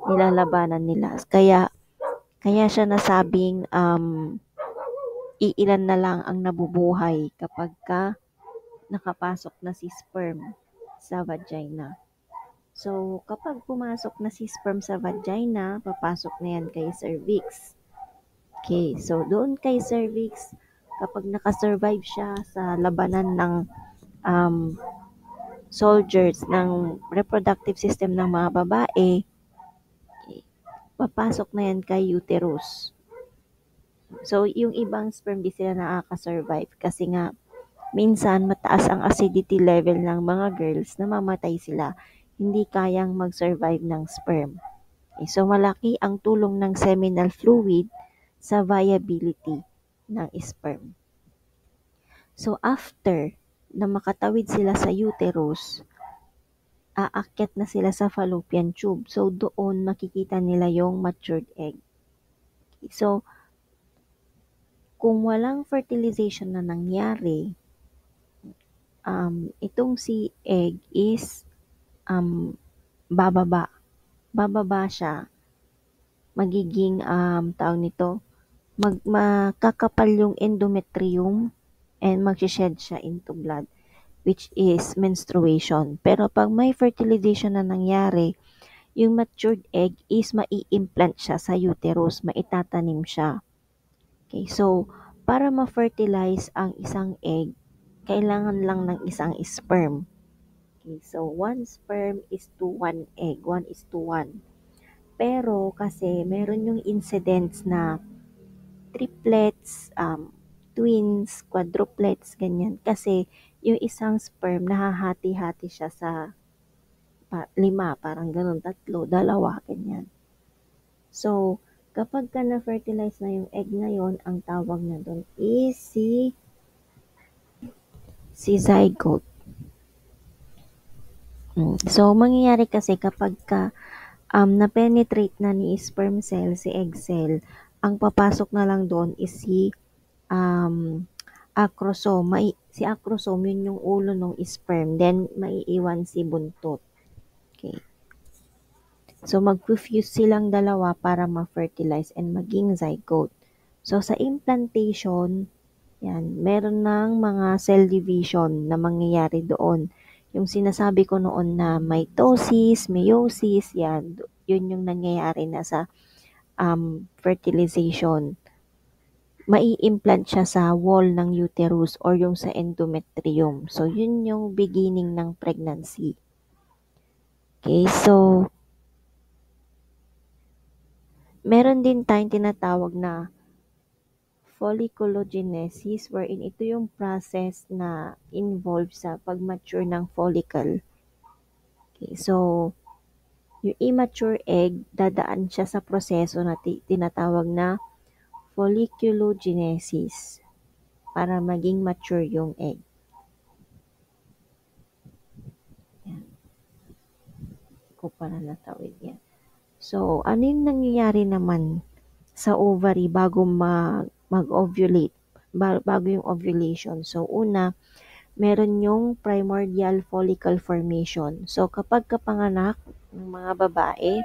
Speaker 1: Nilalabanan nila. Kaya siya nasabing iilan na lang ang nabubuhay kapag ka nakapasok na si sperm sa vagina. So, kapag pumasok na si sperm sa vagina, papasok na yan kay cervix. Okay, so doon kay cervix, kapag nakasurvive siya sa labanan ng um, soldiers ng reproductive system ng mga babae, papasok na yan kay uterus. So, yung ibang sperm di sila nakaka-survive kasi nga minsan mataas ang acidity level ng mga girls, namamatay sila. Hindi kayang mag-survive ng sperm. Okay, so malaki ang tulong ng seminal fluid sa viability ng sperm. So after na makatawid sila sa uterus, aakyat na sila sa fallopian tube. So doon makikita nila yung matured egg. Okay, so kung walang fertilization na nangyari, itong si egg is bababa. Bababa siya. Magiging, tawag nito, makakapal yung endometrium and magsished siya into blood, which is menstruation. Pero pag may fertilization na nangyari, yung matured egg is mai-implant siya sa uterus, maitatanim siya. Okay, so para ma-fertilize ang isang egg, kailangan lang ng isang sperm. Okay, so one sperm is to one egg, 1:1. Pero kasi meron yung incidents na triplets, twins, quadruplets, ganyan. Kasi yung isang sperm nahahati-hati siya sa 5, parang ganun, 3, 2, ganyan. So, kapag ka na-fertilize na yung egg na yon, ang tawag na doon is si zygote. So, mangyayari kasi kapag ka na-penetrate na ni sperm cell, si egg cell, ang papasok na lang doon is si acrosome. Si acrosome, yun yung ulo ng sperm. Then, maiiwan si buntot. Okay. So, mag-fuse silang dalawa para ma-fertilize and maging zygote. So, sa implantation, yan, meron ng mga cell division na mangyayari doon. Yung sinasabi ko noon na mitosis, meiosis, yan, yun yung nangyayari na sa fertilization. Mai-implant siya sa wall ng uterus or yung sa endometrium. So, yun yung beginning ng pregnancy. Okay, so, meron din tayong tinatawag na folliculogenesis wherein ito yung process na involved sa pag-mature ng follicle. Okay, so, yung immature egg, dadaan siya sa proseso na tinatawag na folliculogenesis para maging mature yung egg. Yan. Ko pala natawid yan. So, ano yung nangyayari naman sa ovary bago mag-ovulate, bago yung ovulation? So, una, meron yung primordial follicle formation. So, kapag kapanganak ng mga babae,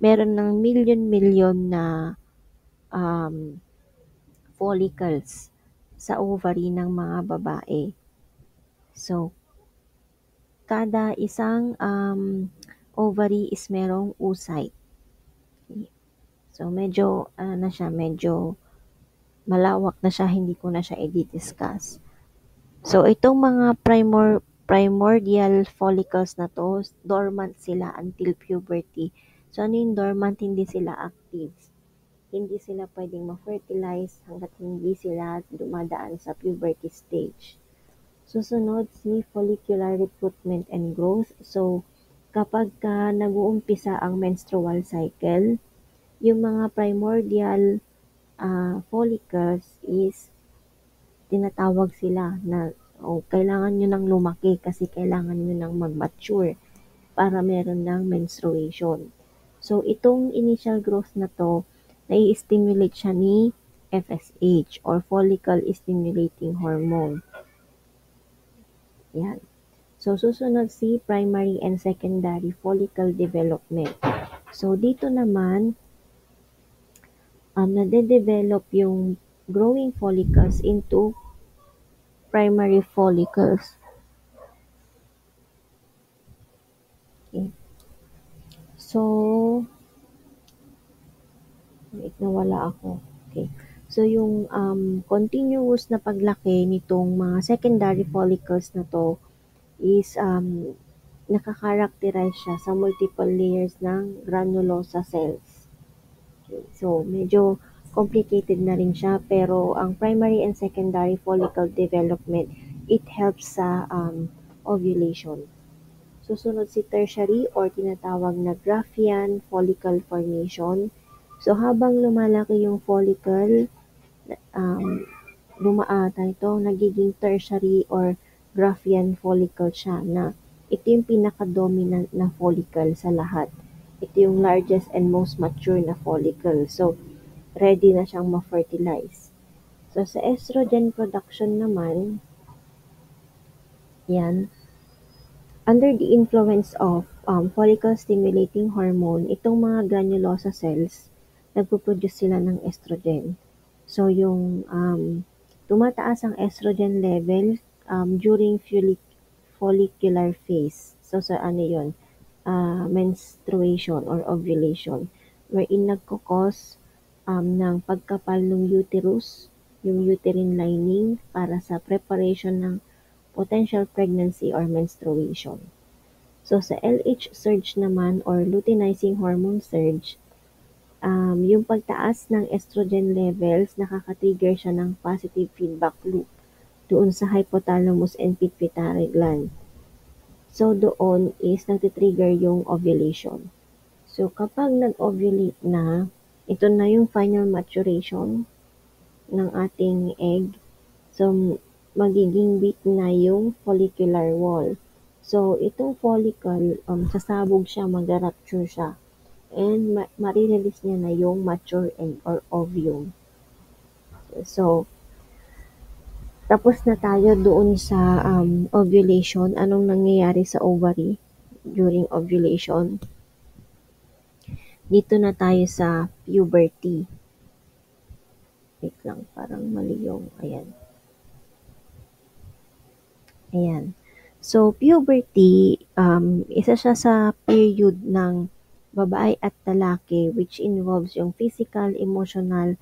Speaker 1: meron ng milyon-milyon na um, follicles sa ovary ng mga babae. So, kada isang ovary is merong oocyte. So, medyo, ano na siya, medyo malawak na siya, hindi ko na siya i-discuss. So, itong mga primordial follicles na to, dormant sila until puberty. So, ano yung dormant? Hindi sila active. Hindi sila pwedeng ma-fertilize hanggat hindi sila dumadaan sa puberty stage. Susunod si follicular recruitment and growth. So, kapag ka nag-uumpisa ang menstrual cycle, yung mga primordial follicles is tinatawag sila na kailangan nyo nang lumaki kasi kailangan nyo nang mag-mature para meron ng menstruation. So, itong initial growth na to, nai-stimulate siya ni FSH or follicle stimulating hormone. Yan. So, susunod si primary and secondary follicle development. So, dito naman, nade-develop yung growing follicles into primary follicles. Okay. So, wait, nawala ako. Okay. So, yung continuous na paglaki nitong mga secondary follicles na to is nakakarakterize siya sa multiple layers ng granulosa cells. Okay. So, medyo complicated na rin siya pero ang primary and secondary follicle development, it helps sa ovulation. Susunod si tertiary or tinatawag na Graafian follicle formation. So, habang lumalaki yung follicle, nagiging tertiary or Graafian follicle siya na ito yung pinaka-dominant na follicle sa lahat. Ito yung largest and most mature na follicle. So, ready na siyang ma-fertilize. So, sa estrogen production naman, yan, under the influence of follicle-stimulating hormone, itong mga granulosa cells, nagpo-produce sila ng estrogen. So, yung tumataas ang estrogen level during follicular phase. So, sa ano yun? Menstruation or ovulation. Wherein nagkukos ng pagkapal ng uterus, yung uterine lining, para sa preparation ng potential pregnancy or menstruation. So, sa LH surge naman or luteinizing hormone surge, yung pagtaas ng estrogen levels, nakaka-trigger siya ng positive feedback loop doon sa hypothalamus and pituitary gland. So, doon is nagtitrigger yung ovulation. So, kapag nag-ovulate na, ito na yung final maturation ng ating egg. So, magiging weak na yung follicular wall. So, itong follicle, sasabog siya, mag-rupture siya. And marirelease niya na yung mature egg or ovum. So, tapos na tayo doon sa ovulation. Anong nangyayari sa ovary during ovulation? Dito na tayo sa puberty. Wait lang, parang mali yung, ayan. Ayan. So, puberty, isa siya sa period ng babae at lalaki which involves yung physical, emotional,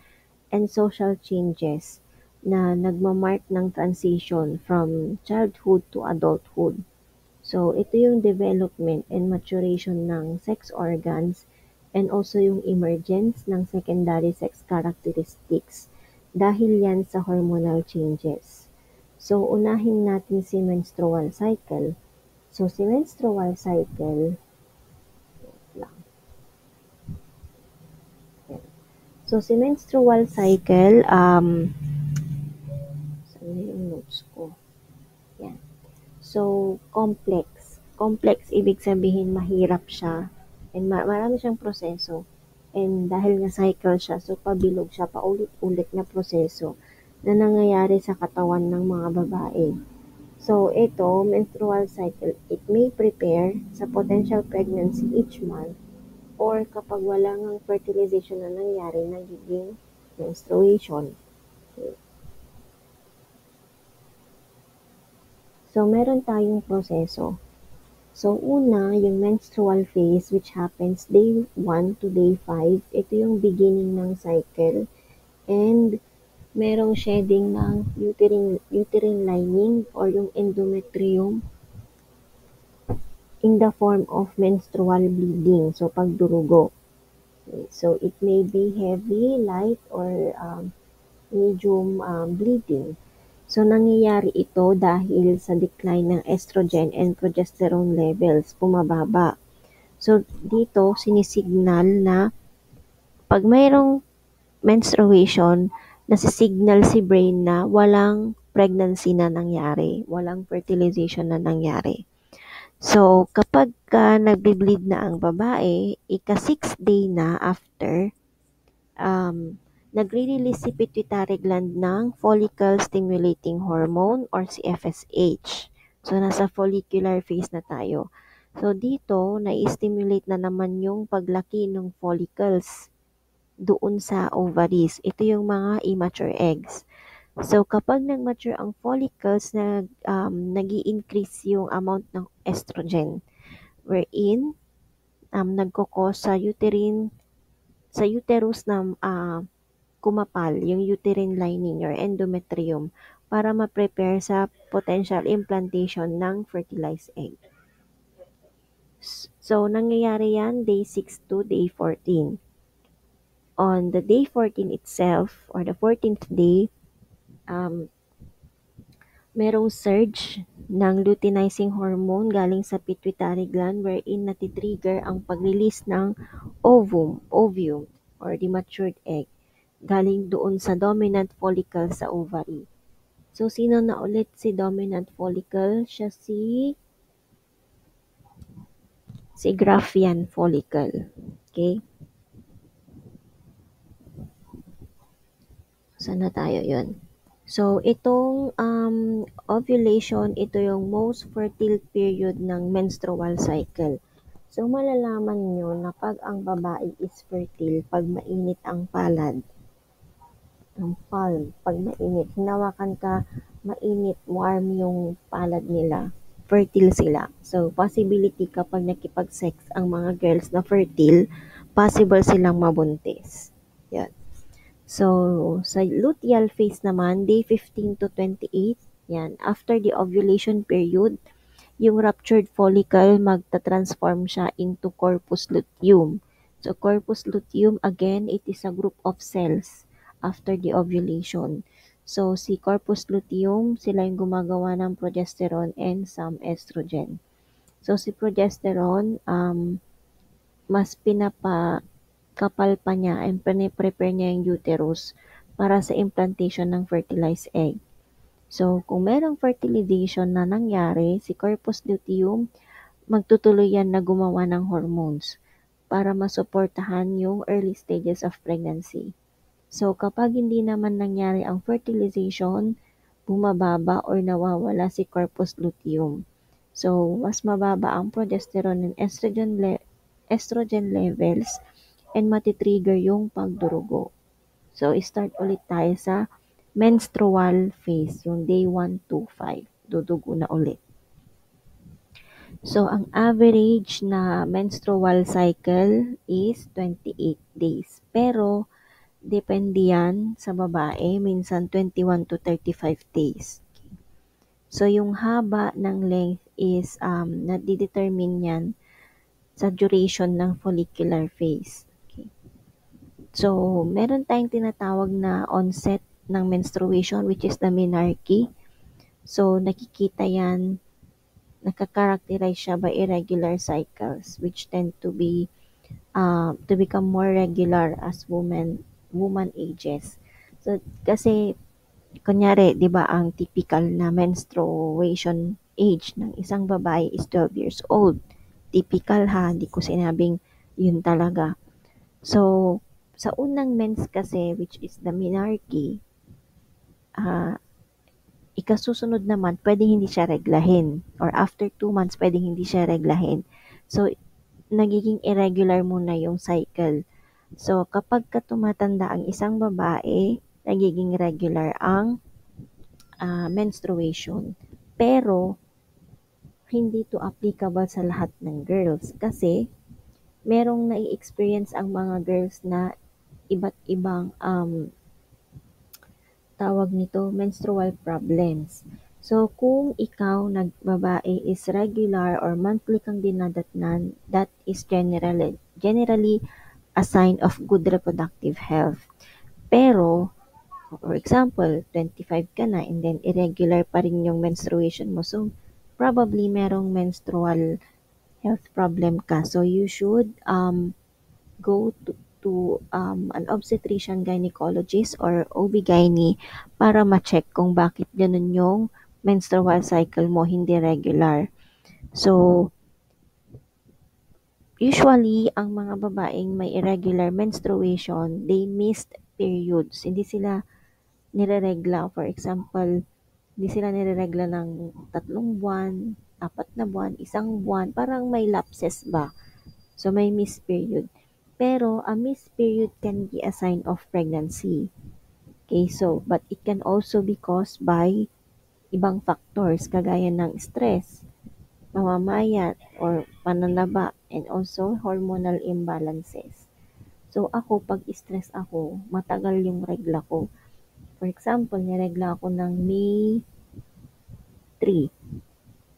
Speaker 1: and social changes na nagmamark ng transition from childhood to adulthood. So, ito yung development and maturation ng sex organs and also yung emergence ng secondary sex characteristics dahil yan sa hormonal changes. So, unahin natin si menstrual cycle. So, si menstrual cycle, lang. So, si menstrual cycle, saan yung notes ko? Yan. So, complex. Complex, ibig sabihin mahirap siya And marami siyang proseso. And dahil nga cycle siya, so pabilog siya, paulit-ulit na proseso na nangyayari sa katawan ng mga babae. So ito, menstrual cycle, it may prepare sa potential pregnancy each month or kapag wala ngang fertilization na nangyari, nagiging menstruation. So meron tayong proseso. So una, yung menstrual phase which happens day 1 to day 5, ito yung beginning ng cycle and merong shedding ng uterine lining or yung endometrium in the form of menstrual bleeding, so pagdurugo. Okay, so it may be heavy, light, or medium bleeding. So nangyayari ito dahil sa decline ng estrogen and progesterone levels, bumababa. So dito sinisignal na pag mayroong menstruation, nasi-signal si brain na walang pregnancy na nangyari, walang fertilization na nangyari. So kapagka nagbi-bleed na ang babae, ika-6th day na after, um, nagre-release si pituitary gland ng follicle stimulating hormone or si FSH. So nasa follicular phase na tayo. So dito, nai-stimulate na naman yung paglaki ng follicles doon sa ovaries. Ito yung mga immature eggs. So kapag nag-mature ang follicles, nag increase yung amount ng estrogen wherein nagko-cause sa uterus na kumapal yung uterine lining or endometrium para ma-prepare sa potential implantation ng fertilized egg. So nangyayari yan day 6 to day 14. On the day 14 itself or the 14th day, um, merong surge ng luteinizing hormone galing sa pituitary gland wherein natitrigger ang pag-release ng ovum or the matured egg galing doon sa dominant follicle sa ovary. So, sino na ulit si dominant follicle? Siya si Graafian follicle. Okay? Saan na tayo yun? So, itong ovulation, ito yung most fertile period ng menstrual cycle. So, malalaman nyo na pag ang babae is fertile, pag mainit ang palad, ang palm, pag mainit, hinawakan ka, mainit, warm yung palad nila, fertile sila. So, possibility kapag nakipag-sex ang mga girls na fertile, possible silang mabuntis. Yan. So, sa luteal phase naman, day 15 to 28, yan, after the ovulation period, yung ruptured follicle, magta-transform siya into corpus luteum. So, corpus luteum, again, it is a group of cells after the ovulation. So, si corpus luteum, sila yung gumagawa ng progesterone and some estrogen. So, si progesterone, mas kapal pa niya and prepare niya yung uterus para sa implantation ng fertilized egg. So, kung merong fertilization na nangyari, si corpus luteum, magtutuloy yan na gumawa ng hormones para masuportahan yung early stages of pregnancy. So, kapag hindi naman nangyari ang fertilization, bumababa or nawawala si corpus luteum. So, mas mababa ang progesterone and estrogen levels and matitrigger yung pagdurugo. So, start ulit tayo sa menstrual phase, yung day 1 to 5. Dudugo na ulit. So, ang average na menstrual cycle is 28 days. Pero, depende yan sa babae, minsan 21 to 35 days. So, yung haba ng length is nadidetermine yan sa duration ng follicular phase. Okay. So, meron tayong tinatawag na onset ng menstruation which is the menarche. So, nakikita yan, nakakarakterize siya by irregular cycles which tend to become more regular as woman ages. So, kasi, kunyari, di ba, ang typical na menstruation age ng isang babae is 12 years old. Typical ha, hindi ko sinabing Yun talaga. So, sa unang mens kasi, which is the menarche, ah, ikasusunod naman, pwedeng hindi siya reglahin. Or after 2 months, pwedeng hindi siya reglahin. So, nagiging irregular muna yung cycle. So, kapag ka tumatanda ang isang babae, nagiging regular ang menstruation. Pero, hindi to applicable sa lahat ng girls kasi merong nai-experience ang mga girls na iba't ibang tawag nito, menstrual problems. So, kung ikaw nagbabae is regular or monthly kang dinadatnan, that is generally a sign of good reproductive health. Pero, for example, 25 ka na and then irregular pa rin yung menstruation mo. So, probably merong menstrual health problem ka. So, you should go to an obstetrician gynecologist or OB-GYN para ma-check kung bakit ganun yung menstrual cycle mo hindi regular. So, usually, ang mga babaeng may irregular menstruation, they missed periods. Hindi sila nireregla. For example, hindi sila nireregla ng 3 buwan, 4 na buwan, 1 buwan. Parang may lapses ba? So, may missed period. Pero, a missed period can be a sign of pregnancy. Okay, so, but it can also be caused by ibang factors kagaya ng stress, pamamayat, or pananaba, and also hormonal imbalances. So, ako, pag stress ako, matagal yung regla ko. For example, niregla ako ng May 3.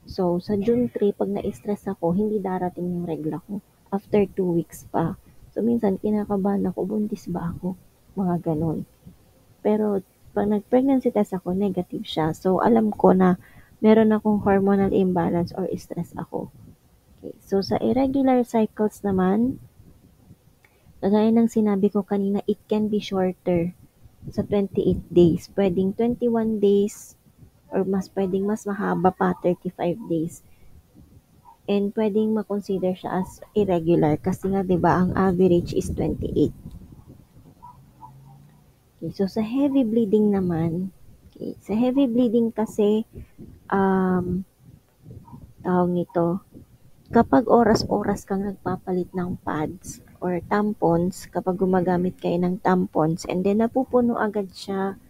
Speaker 1: So, sa June 3, pag na-stress ako, hindi darating yung regla ko. After 2 weeks pa. So, minsan, kinakabahan ako, buntis ba ako? Mga ganon. Pero, pag nag-pregnancy test ako, negative siya. So, alam ko na meron akong hormonal imbalance or stress ako. Okay. So, sa irregular cycles naman, kagaya ng sinabi ko kanina, it can be shorter sa 28 days. Pwedeng 21 days or pwedeng mas mahaba pa, 35 days. And pwedeng ma-consider siya as irregular kasi nga 'di ba ang average is 28. Okay, so sa heavy bleeding naman, okay, sa heavy bleeding kasi tawag nito, kapag oras-oras kang nagpapalit ng pads or tampons, kapag gumagamit kayo ng tampons and then napupuno agad siya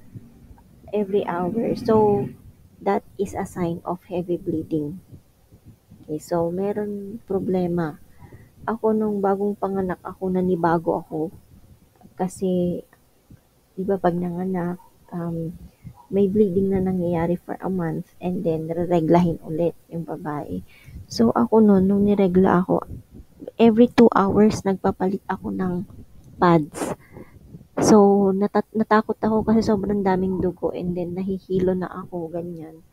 Speaker 1: every hour. So that is a sign of heavy bleeding. Okay, so meron problema. Ako nung bagong panganak ako, nanibago ako kasi 'di ba 'pag nanganak, may bleeding na nangyayari for a month and then rereglahin ulit yung babae. So ako nun, nung niregla ako, every 2 hours nagpapalit ako ng pads. So natakot ako kasi sobrang daming dugo and then nahihilo na ako, ganyan.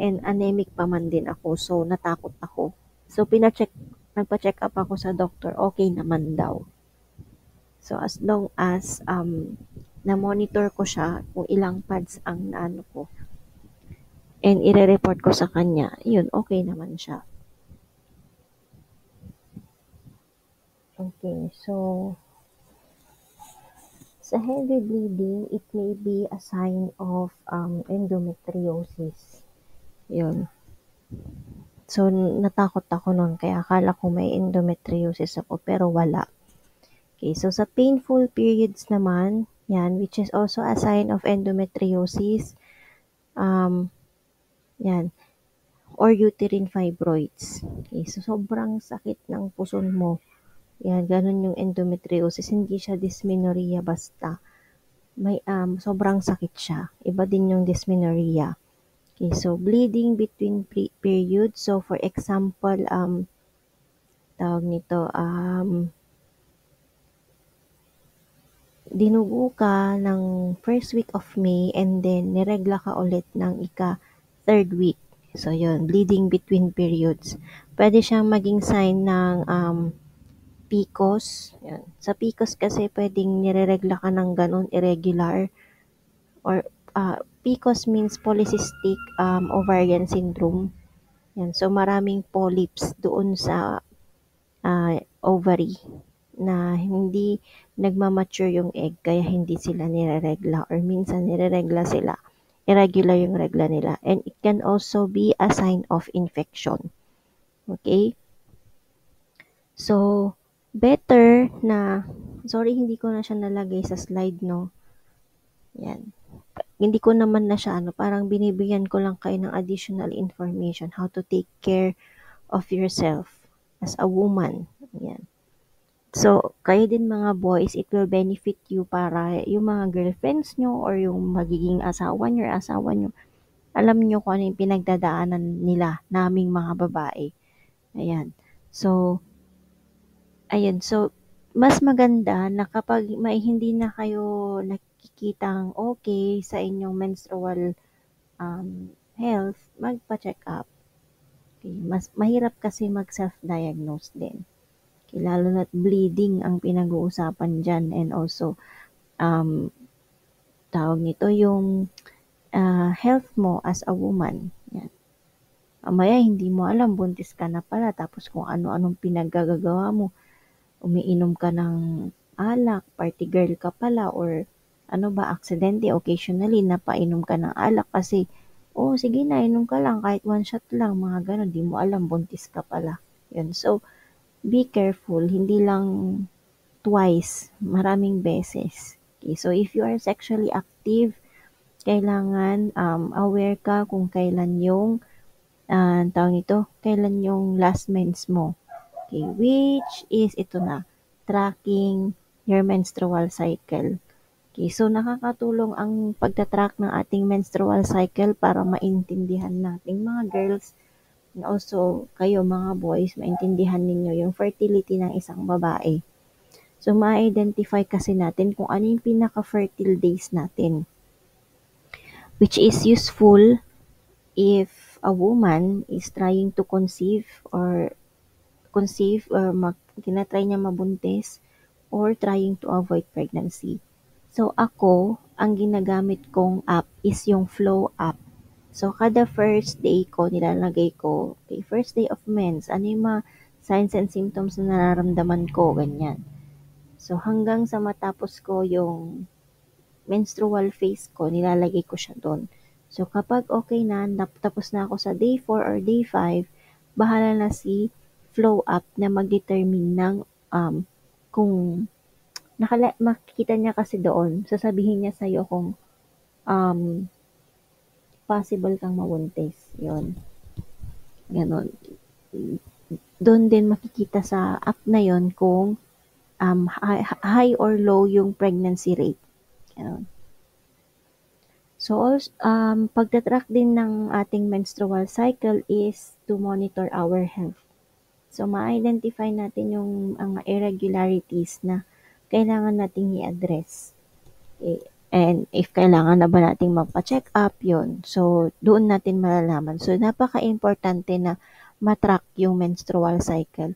Speaker 1: And anemic pa man din ako, so natakot ako. So nagpa-check up ako sa doctor, okay naman daw. So as long as na-monitor ko siya kung ilang pads ang naano ko and ire-report ko sa kanya, yun, okay naman siya. Okay, so sa heavy bleeding, it may be a sign of endometriosis. Yun. So, natakot ako nun, kaya akala ko may endometriosis ako, pero wala. Okay, so sa painful periods naman, yan, which is also a sign of endometriosis, um, yan, or uterine fibroids. Okay, so sobrang sakit ng puson mo. Yan, ganun yung endometriosis. Hindi siya dysmenorrhea basta. May sobrang sakit siya. Iba din yung dysmenorrhea. Okay, so bleeding between periods. So for example, tawag nito, dinugo ka ng first week of May and then niregla ka ulit ng third week. So yun, bleeding between periods. Pwede siyang maging sign ng PCOS. Yan. Sa PCOS kasi pwedeng nireregla ka ng ganun, irregular. Or PCOS means polycystic ovarian syndrome. Yan. So maraming polyps doon sa ovary na hindi nagma-mature yung egg kaya hindi sila nireregla or minsan nireregla sila, irregular yung regla nila, and it can also be a sign of infection. Okay? So, better na, sorry hindi ko na siya nalagay sa slide 'no, 'yan. Hindi ko naman na siya ano, parang binibigyan ko lang kayo ng additional information how to take care of yourself as a woman, 'yan. So, kayo din mga boys, it will benefit you para yung mga girlfriends nyo or yung magiging asawa nyo, alam nyo kung ano yung pinagdadaanan nila, naming mga babae. Ayan. So, ayun. So, mas maganda na kapag may hindi na kayo nakikitang okay sa inyong menstrual health, magpa-check up. Okay. Mas mahirap kasi mag-self-diagnose din. Okay, lalo na't bleeding ang pinag-uusapan dyan, and also um, tawag nito yung health mo as a woman. Yan. Mamaya hindi mo alam, buntis ka na pala, tapos kung ano-anong pinaggagawa mo, umiinom ka ng alak, party girl ka pala, or ano ba, aksidente, occasionally, napainom ka ng alak kasi, oh, sige na, inom ka lang, kahit one shot lang, mga ganon, di mo alam, buntis ka pala. Yun. So, be careful, hindi lang twice, maraming beses. Okay, so if you are sexually active, kailangan aware ka kung kailan yung tawag ito, kailan yung last mens mo. Okay, which is ito na, tracking your menstrual cycle. Okay, so nakakatulong ang pagta-track ng ating menstrual cycle para maintindihan nating mga girls, and also kayo mga boys, maintindihan ninyo yung fertility ng isang babae. So, ma-identify kasi natin kung ano yung pinaka-fertile days natin, which is useful if a woman is trying to conceive or tinatry niya mabuntis or trying to avoid pregnancy. So, ako, ang ginagamit kong app is yung Flow app. So, kada first day ko, nilalagay ko, okay, first day of mens, ano yung mga signs and symptoms na nararamdaman ko, ganyan. So, hanggang sa matapos ko yung menstrual phase ko, nilalagay ko siya doon. So, kapag okay na, tapos na ako sa day 4 or day 5, bahala na si Flow Up na mag-determine ng kung makikita niya kasi doon, sasabihin niya sa'yo kung um, possible kang mabuntis. Yun. Ganon. Doon din makikita sa app na yon kung high or low yung pregnancy rate. Ganon. So, also, pagta-track din ng ating menstrual cycle is to monitor our health. So, ma-identify natin yung mga irregularities na kailangan nating i-address. Okay. And if kailangan na ba nating magpa-check up, yun. So, doon natin malalaman. So, napaka-importante na matrack yung menstrual cycle.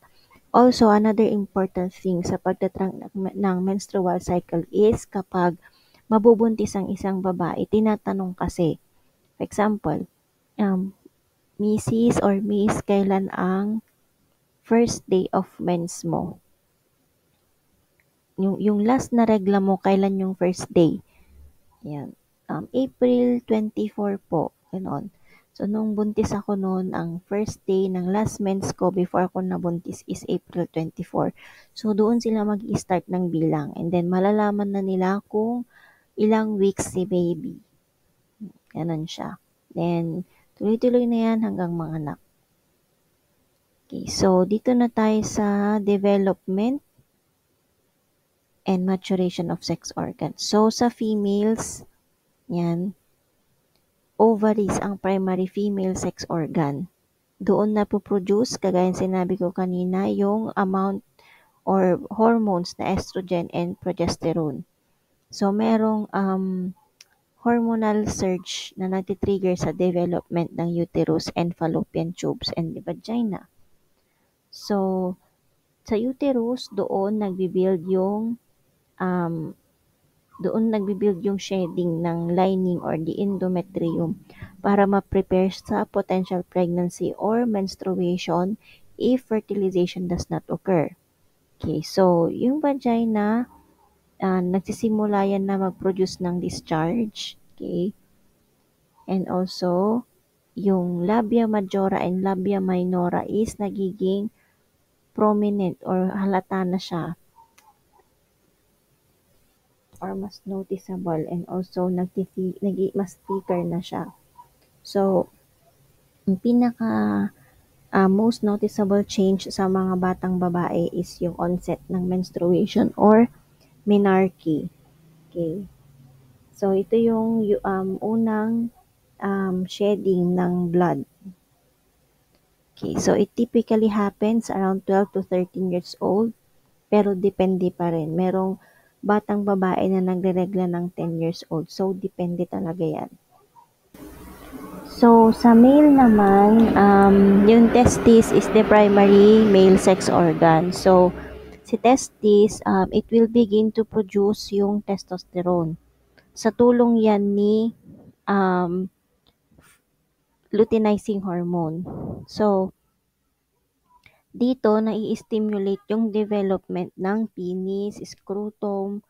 Speaker 1: Also, another important thing sa pagtatrack ng menstrual cycle is kapag mabubuntis ang isang babae, tinatanong kasi, for example, Mrs. or Miss, kailan ang first day of mens mo? Yung last na regla mo, kailan yung first day? Yan. April 24 po. Ganon. So, nung buntis ako noon, ang first day ng last mens ko before ako nabuntis is April 24. So, doon sila mag-i-start ng bilang. And then, malalaman na nila kung ilang weeks si baby. Ganon siya. Then, tuloy-tuloy na yan hanggang manganak. Okay, so dito na tayo sa development and maturation of sex organs. So, sa females, yan, ovaries ang primary female sex organ. Doon na po-produce, kagaya sinabi ko kanina, yung amount or hormones na estrogen and progesterone. So, merong hormonal surge na nagtitrigger sa development ng uterus and fallopian tubes and the vagina. So, sa uterus, um, doon nagbi-build yung shedding ng lining or the endometrium para ma-prepare sa potential pregnancy or menstruation if fertilization does not occur. Okay, so yung vagina, nagsisimula yan na mag-produce ng discharge. Okay, and also yung labia majora and labia minora is nagiging prominent or halata na siya or mas noticeable, and also mas thicker na siya. So, ang pinaka most noticeable change sa mga batang babae is yung onset ng menstruation or menarche. Okay. So, ito yung unang shedding ng blood. Okay. So, it typically happens around 12 to 13 years old, pero depende pa rin. Merong batang babae na nagre-regla ng 10 years old. So, depende talaga yan. So, sa male naman, yung testis is the primary male sex organ. So, si testis, it will begin to produce yung testosterone. Sa tulong yan ni um, luteinizing hormone. So, dito nai-stimulate yung development ng penis, scrotum,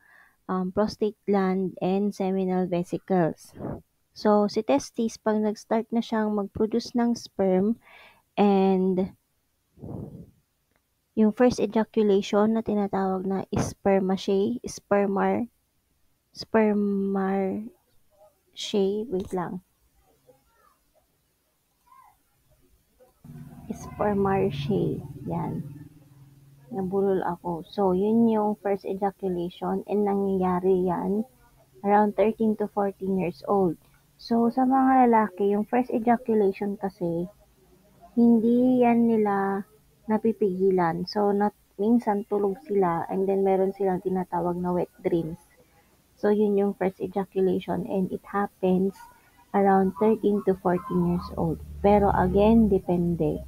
Speaker 1: prostate gland, and seminal vesicles. So, si testis, pag nag-start na siyang mag-produce ng sperm and yung first ejaculation na tinatawag na spermarche, wait lang, spermarche, yan, nabulol ako. So, yun yung first ejaculation and nangyayari yan around 13 to 14 years old. So, sa mga lalaki, yung first ejaculation kasi, hindi yan nila napipigilan. So, minsan tulog sila and then meron silang tinatawag na wet dreams. So, yun yung first ejaculation and it happens around 13 to 14 years old. Pero again, depende.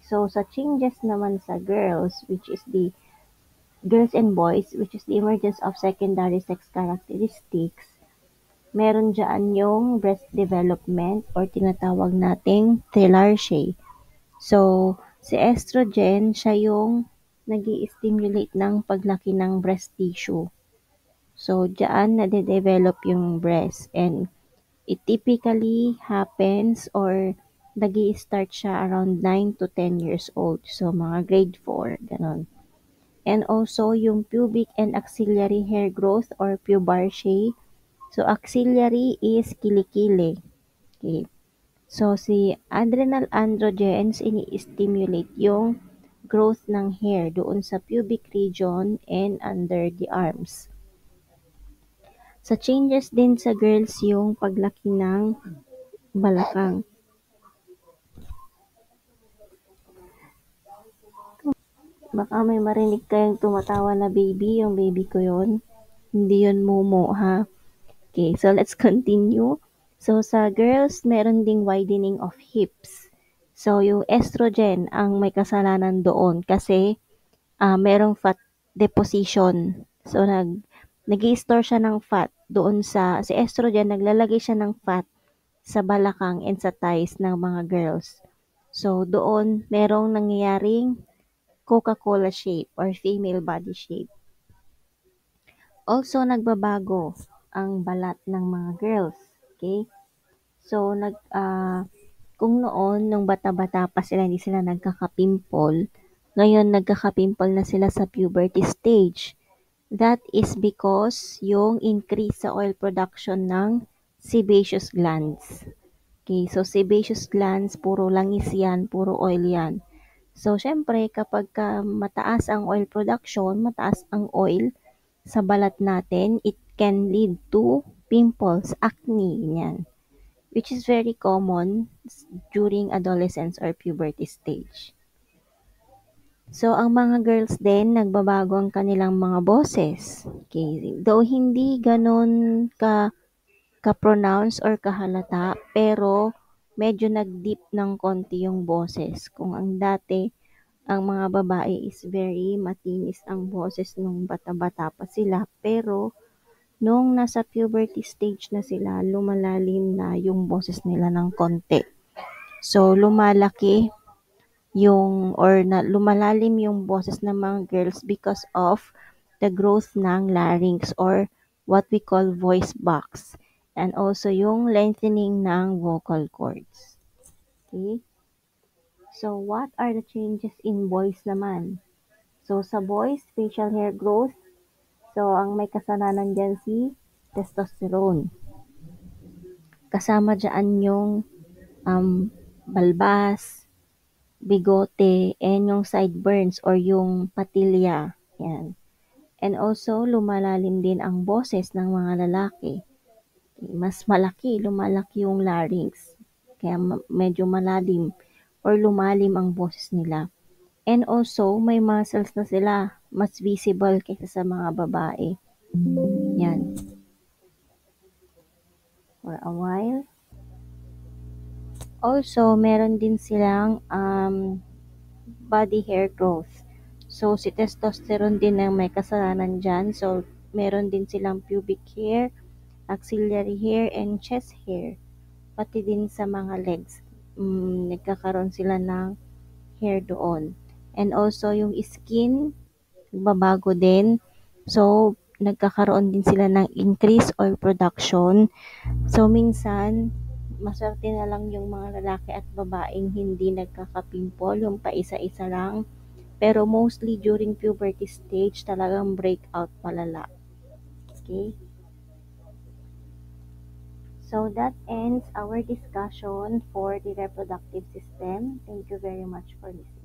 Speaker 1: So, sa changes naman sa girls and boys, which is the emergence of secondary sex characteristics, meron dyan yung breast development or tinatawag nating thelarche. So, si estrogen, siya yung nag-i-stimulate ng paglaki ng breast tissue. So, dyan nade-develop yung breast and it typically happens or nag-i-start siya around 9 to 10 years old. So, mga grade 4, ganon. And also, yung pubic and axillary hair growth or pubarche. So, axillary is kilikili. Okay. So, si adrenal androgens ini-stimulate yung growth ng hair doon sa pubic region and under the arms. Sa changes din sa girls yung paglaki ng balakang. Baka may marinig kayong tumatawa na baby, yung baby ko yon. Hindi yun Momo, ha? Okay, so let's continue. So, sa girls, meron ding widening of hips. So, yung estrogen ang may kasalanan doon kasi merong fat deposition. So, nag-i-store siya ng fat doon si estrogen, naglalagay siya ng fat sa balakang and sa thighs ng mga girls. So, doon merong nangyayaring Coca-Cola shape or female body shape. Also, nagbabago ang balat ng mga girls. Okay? So, kung noon, nung bata-bata pa sila, hindi sila nagkaka-pimple. Ngayon, nagkaka-pimple na sila sa puberty stage. That is because yung increase sa oil production ng sebaceous glands. Okay, so sebaceous glands, puro langis yan, puro oil yan. So, syempre, kapag mataas ang oil production, mataas ang oil sa balat natin, it can lead to pimples, acne, yan. Which is very common during adolescence or puberty stage. So, ang mga girls din, nagbabago ang kanilang mga boses. Okay. Though hindi ganon ka-pronounce or kahalata, pero medyo nag-deep ng konti yung boses. Kung ang dati, ang mga babae is very matinis ang boses nung bata-bata pa sila, pero nung nasa puberty stage na sila, lumalalim na yung boses nila ng konti. So, lumalaki yung or na lumalalim yung boses ng mga girls because of the growth ng larynx or what we call voice box and also yung lengthening ng vocal cords. Okay? So, what are the changes in boys naman? So, sa boys, facial hair growth. So, ang may kasalanan dyan si testosterone. Kasama dyan yung um, balbas, bigote, and yung sideburns or yung patilya. Yan. And also, lumalalim din ang boses ng mga lalaki. Mas lumalaki yung larynx. Kaya medyo malalim or lumalim ang boses nila. And also, may muscles na sila. Mas visible kaysa sa mga babae. Yan. For a while. Also, meron din silang body hair growth. So, si testosterone din ang may kasalanan dyan. So, meron din silang pubic hair, axillary hair, and chest hair. Pati din sa mga legs. Nagkakaroon sila ng hair doon. And also, yung skin, nagbabago din. So, nagkakaroon din sila ng increase oil production. So, minsan, maswerte na lang yung mga lalaki at babaeng hindi nagkaka-pimple, yung paisa-isa lang. Pero mostly during puberty stage, talagang breakout palala. Okay? So that ends our discussion for the reproductive system. Thank you very much for listening.